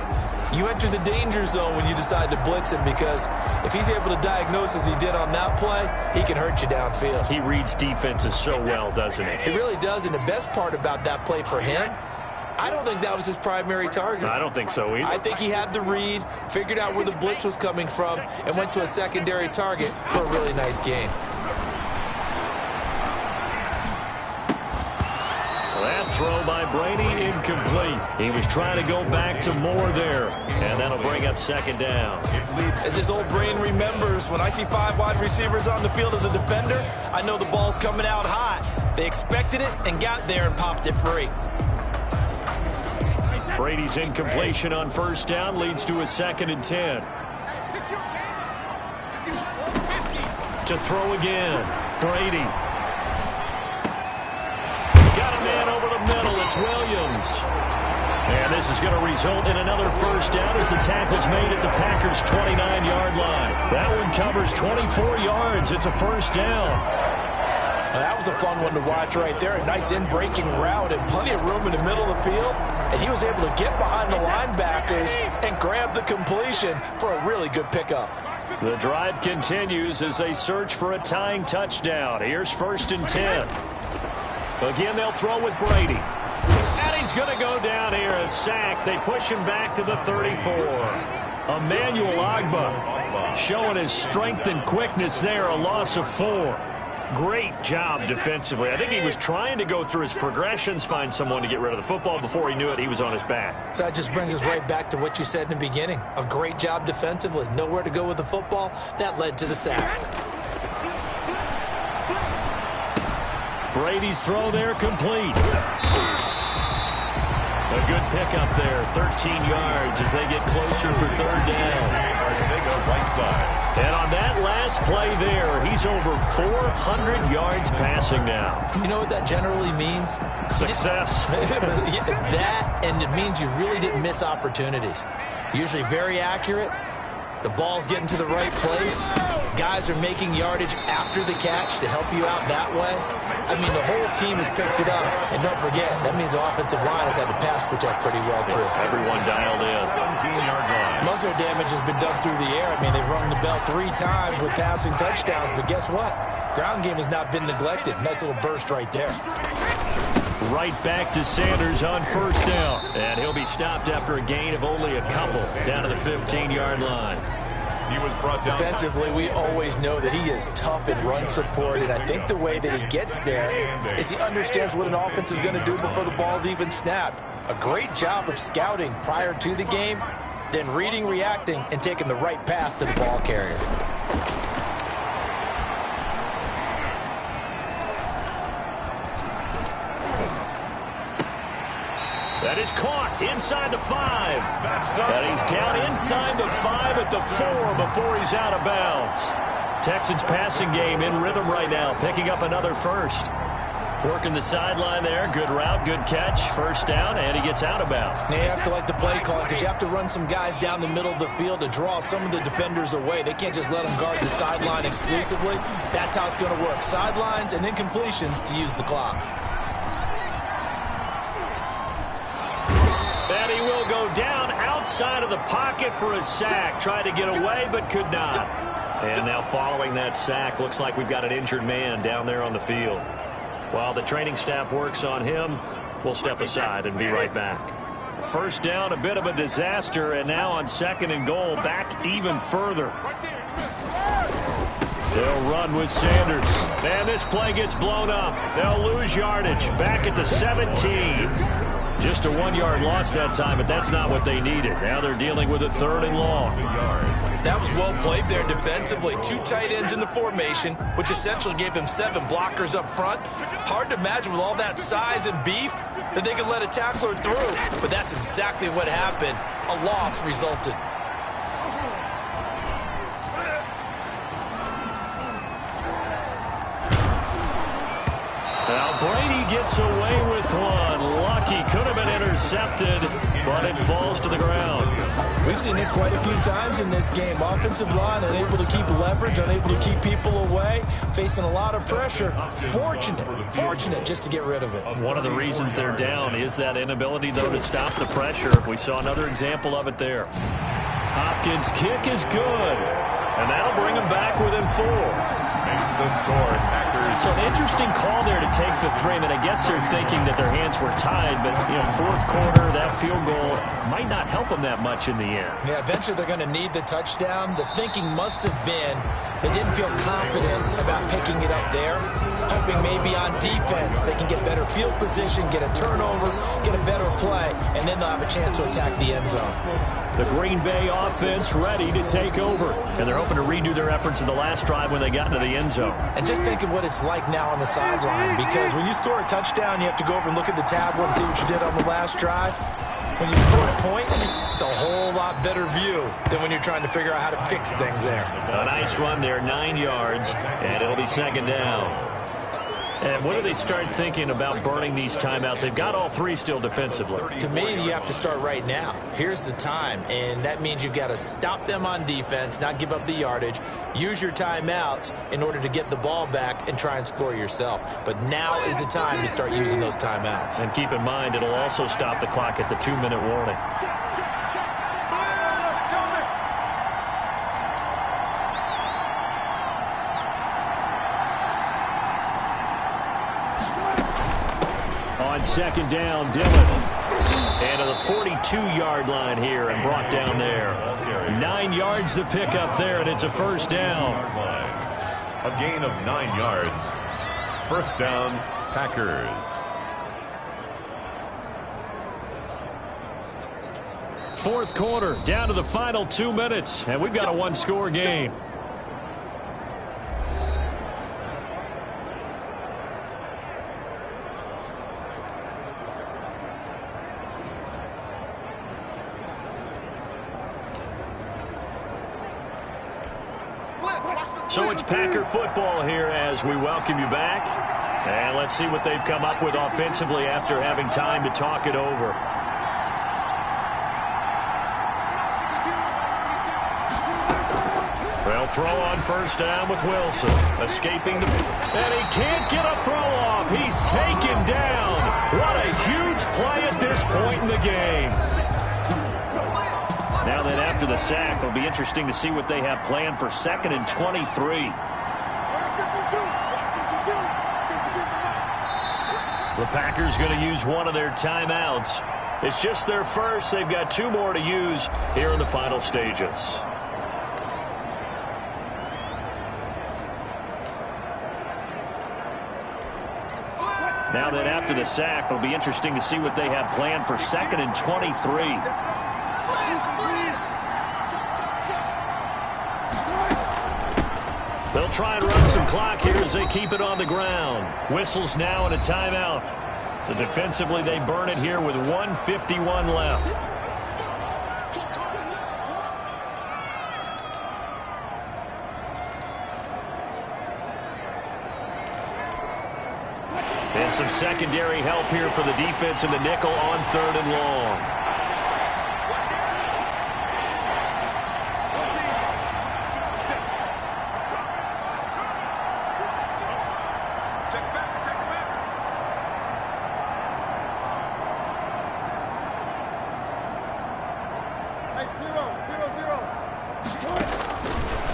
you enter the danger zone when you decide to blitz him, because if he's able to diagnose as he did on that play, he can hurt you downfield. He reads defenses so well, doesn't he? He really does, and the best part about that play for him, I don't think that was his primary target. I don't think so either. I think he had the read, figured out where the blitz was coming from, and went to a secondary target for a really nice gain. That throw by Brady incomplete. He was trying to go back to Moore there, and that'll bring up second down. As his old brain remembers, when I see 5 wide receivers on the field as a defender, I know the ball's coming out hot. They expected it and got there and popped it free. Brady's incompletion on first down leads to a 2nd and 10. To throw again, Brady. Got a man over the middle. It's Williams. And this is going to result in another first down as the tackle's made at the Packers' 29-yard line. That one covers 24 yards. It's a first down. That was a fun one to watch right there. A nice in-breaking route and plenty of room in the middle of the field. And he was able to get behind the linebackers and grab the completion for a really good pickup. The drive continues as they search for a tying touchdown. Here's 1st and 10. Again, they'll throw with Brady. And he's going to go down here, a sack. They push him back to the 34. Emmanuel Ogbah showing his strength and quickness there, a loss of 4. Great job defensively. I think he was trying to go through his progressions, find someone to get rid of the football. Before he knew it, he was on his back. So that just brings us right back to what you said in the beginning. A great job defensively. Nowhere to go with the football. That led to the sack. Brady's throw there complete. A good pickup there, 13 yards as they get closer for 3rd down. Right side. And on that last play there, he's over 400 yards passing now. You know what that generally means? Success. That, and it means you really didn't miss opportunities. Usually very accurate. The ball's getting to the right place. Guys are making yardage after the catch to help you out that way. I mean, the whole team has picked it up. And don't forget, that means the offensive line has had to pass protect pretty well, too. Everyone dialed in. 17-yard line. Most of their damage has been done through the air. I mean, they've rung the bell 3 times with passing touchdowns. But guess what? Ground game has not been neglected. Nice little burst right there. Right back to Sanders on first down. And he'll be stopped after a gain of only a couple down to the 15-yard line. He was brought down. Defensively, we always know that he is tough in run support, and I think the way that he gets there is he understands what an offense is going to do before the ball's even snapped. A great job of scouting prior to the game, then reading, reacting, and taking the right path to the ball carrier. That is caught inside the 5. And he's down inside the 5 at the 4 before he's out of bounds. Texans passing game in rhythm right now, picking up another first. Working the sideline there. Good route, good catch. First down, and he gets out of bounds. Now you have to like the play calling because you have to run some guys down the middle of the field to draw some of the defenders away. They can't just let them guard the sideline exclusively. That's how it's going to work. Sidelines and incompletions to use the clock. And he will go down outside of the pocket for a sack. Tried to get away, but could not. And now following that sack, looks like we've got an injured man down there on the field. While the training staff works on him, we'll step aside and be right back. First down, a bit of a disaster, and now on 2nd and goal, back even further. They'll run with Sanders. And this play gets blown up. They'll lose yardage. Back at the 17. Just a 1-yard loss that time, but that's not what they needed. Now they're dealing with a 3rd and long. That was well played there defensively. 2 tight ends in the formation, which essentially gave them 7 blockers up front. Hard to imagine with all that size and beef that they could let a tackler through. But that's exactly what happened. A loss resulted. Now Brady gets away with one. Lucky, could have been intercepted, but it falls to the ground. We've seen this quite a few times in this game. Offensive line unable to keep leverage, unable to keep people away, facing a lot of pressure. Fortunate just to get rid of it. One of the reasons they're down is that inability, though, to stop the pressure. We saw another example of it there. Hopkins' kick is good, and that'll bring him back within 4. Makes the score. Packers. So an interesting call there to take the 3. I mean, I guess they're thinking that their hands were tied, but, you know, 4th quarter, that field goal might not help them that much in the end. Yeah, eventually they're going to need the touchdown. The thinking must have been they didn't feel confident about picking it up there, hoping maybe on defense they can get better field position, get a turnover, get a better play, and then they'll have a chance to attack the end zone. The Green Bay offense ready to take over. And they're hoping to redo their efforts in the last drive when they got into the end zone. And just think of what it's like now on the sideline, because when you score a touchdown, you have to go over and look at the tablet and see what you did on the last drive. When you score points, it's a whole lot better view than when you're trying to figure out how to fix things there. A nice run there, 9 yards, and it'll be 2nd down. And what do they start thinking about burning these timeouts? They've got all 3 still defensively. To me, you have to start right now. Here's the time, and that means you've got to stop them on defense, not give up the yardage, use your timeouts in order to get the ball back and try and score yourself. But now is the time to start using those timeouts. And keep in mind, it'll also stop the clock at the 2-minute warning. On 2nd down, Dillon. And to the 42-yard line here and brought down there. 9 yards to pick up there, and it's a 1st down. A gain of 9 yards. 1st down, Packers. 4th quarter, down to the final 2 minutes, and we've got a 1-score game. So it's Packer football here as we welcome you back. And let's see what they've come up with offensively after having time to talk it over. They'll throw on 1st down with Wilson. Escaping and he can't get a throw off. He's taken down. What a huge play at this point in the game. Now then, after the sack, it'll be interesting to see what they have planned for 2nd and 23. The Packers going to use one of their timeouts. It's just their first. They've got 2 more to use here in the final stages. Now then, after the sack, it'll be interesting to see what they have planned for 2nd and 23. They'll try and run some clock here as they keep it on the ground. Whistles now and a timeout. So defensively, they burn it here with 1:51 left. And some secondary help here for the defense in the nickel on 3rd and long.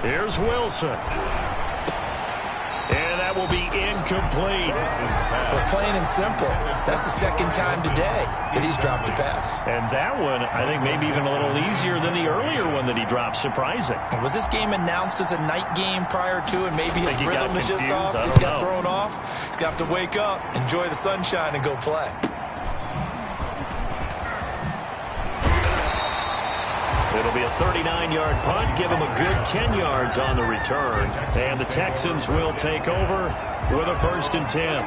Here's Wilson. And that will be incomplete. But plain and simple, that's the second time today that he's dropped a pass. And that one, I think, maybe even a little easier than the earlier one that he dropped. Surprising. Was this game announced as a night game prior to, and maybe his rhythm is just off? He's got thrown off. He's got to wake up, enjoy the sunshine, and go play. It'll be a 39-yard punt, give him a good 10 yards on the return. And the Texans will take over with a 1st and 10.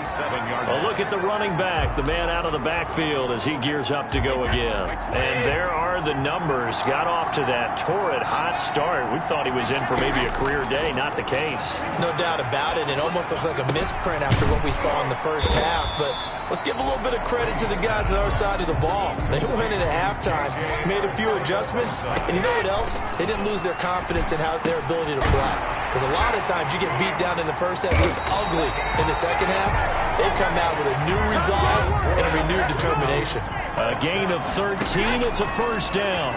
A look at the running back, the man out of the backfield as he gears up to go again. And there are the numbers. Got off to that torrid hot start. We thought he was in for maybe a career day. Not the case. No doubt about it. It almost looks like a misprint after what we saw in the first half. But let's give a little bit of credit to the guys on our side of the ball. They went in at halftime, made a few adjustments, and you know what else? They didn't lose their confidence in their ability to play. Because a lot of times you get beat down in the first half, it gets ugly in the second half. They come out with a new resolve and a renewed determination. A gain of 13. It's a 1st down.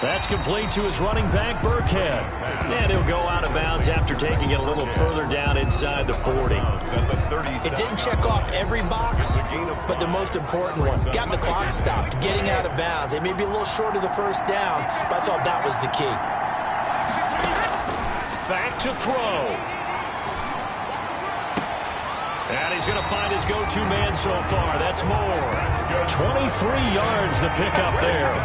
That's complete to his running back, Burkhead. And he'll go out of bounds after taking it a little further down inside the 40. It didn't check off every box, but the most important one. Got the clock stopped, getting out of bounds. It may be a little short of the 1st down, but I thought that was the key. Back to throw. And he's going to find his go-to man so far. That's Moore. 23 yards the pickup there.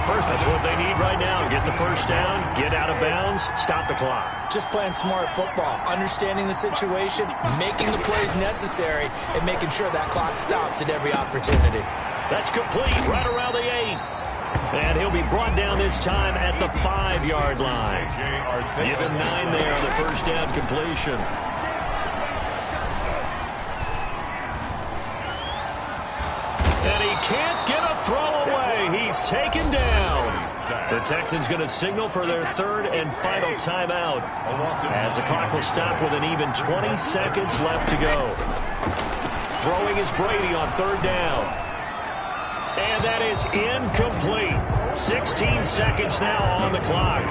That's what they need right now. Get the 1st down, get out of bounds, stop the clock. Just playing smart football, understanding the situation, making the plays necessary, and making sure that clock stops at every opportunity. That's complete right around the 8. And he'll be brought down this time at the 5-yard line. Give him 9 there on the 1st down completion. And he can't get a throw away. He's taken down. The Texans going to signal for their 3rd and final timeout as the clock will stop with an even 20 seconds left to go. Throwing is Brady on 3rd down. And that is incomplete. 16 seconds now on the clock.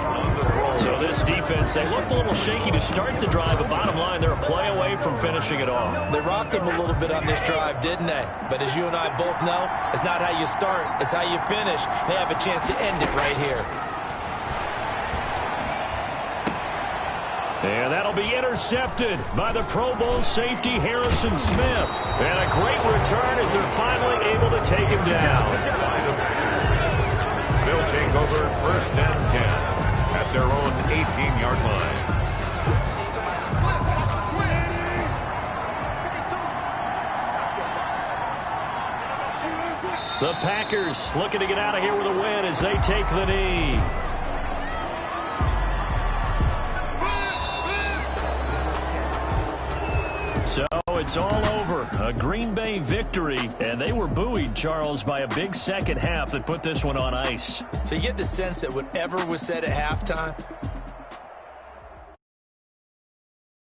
So this defense, they looked a little shaky to start the drive, but bottom line, they're a play away from finishing it off. They rocked them a little bit on this drive, didn't they? But as you and I both know, it's not how you start, it's how you finish. They have a chance to end it right here. And that'll be intercepted by the Pro Bowl safety Harrison Smith. And a great return as they're finally able to take him down. They'll take over 1st and 10 at their own 18-yard line. The Packers looking to get out of here with a win as they take the knee. So it's all over. A Green Bay victory, and they were buoyed, Charles, by a big second half that put this one on ice. So you get the sense that whatever was said at halftime,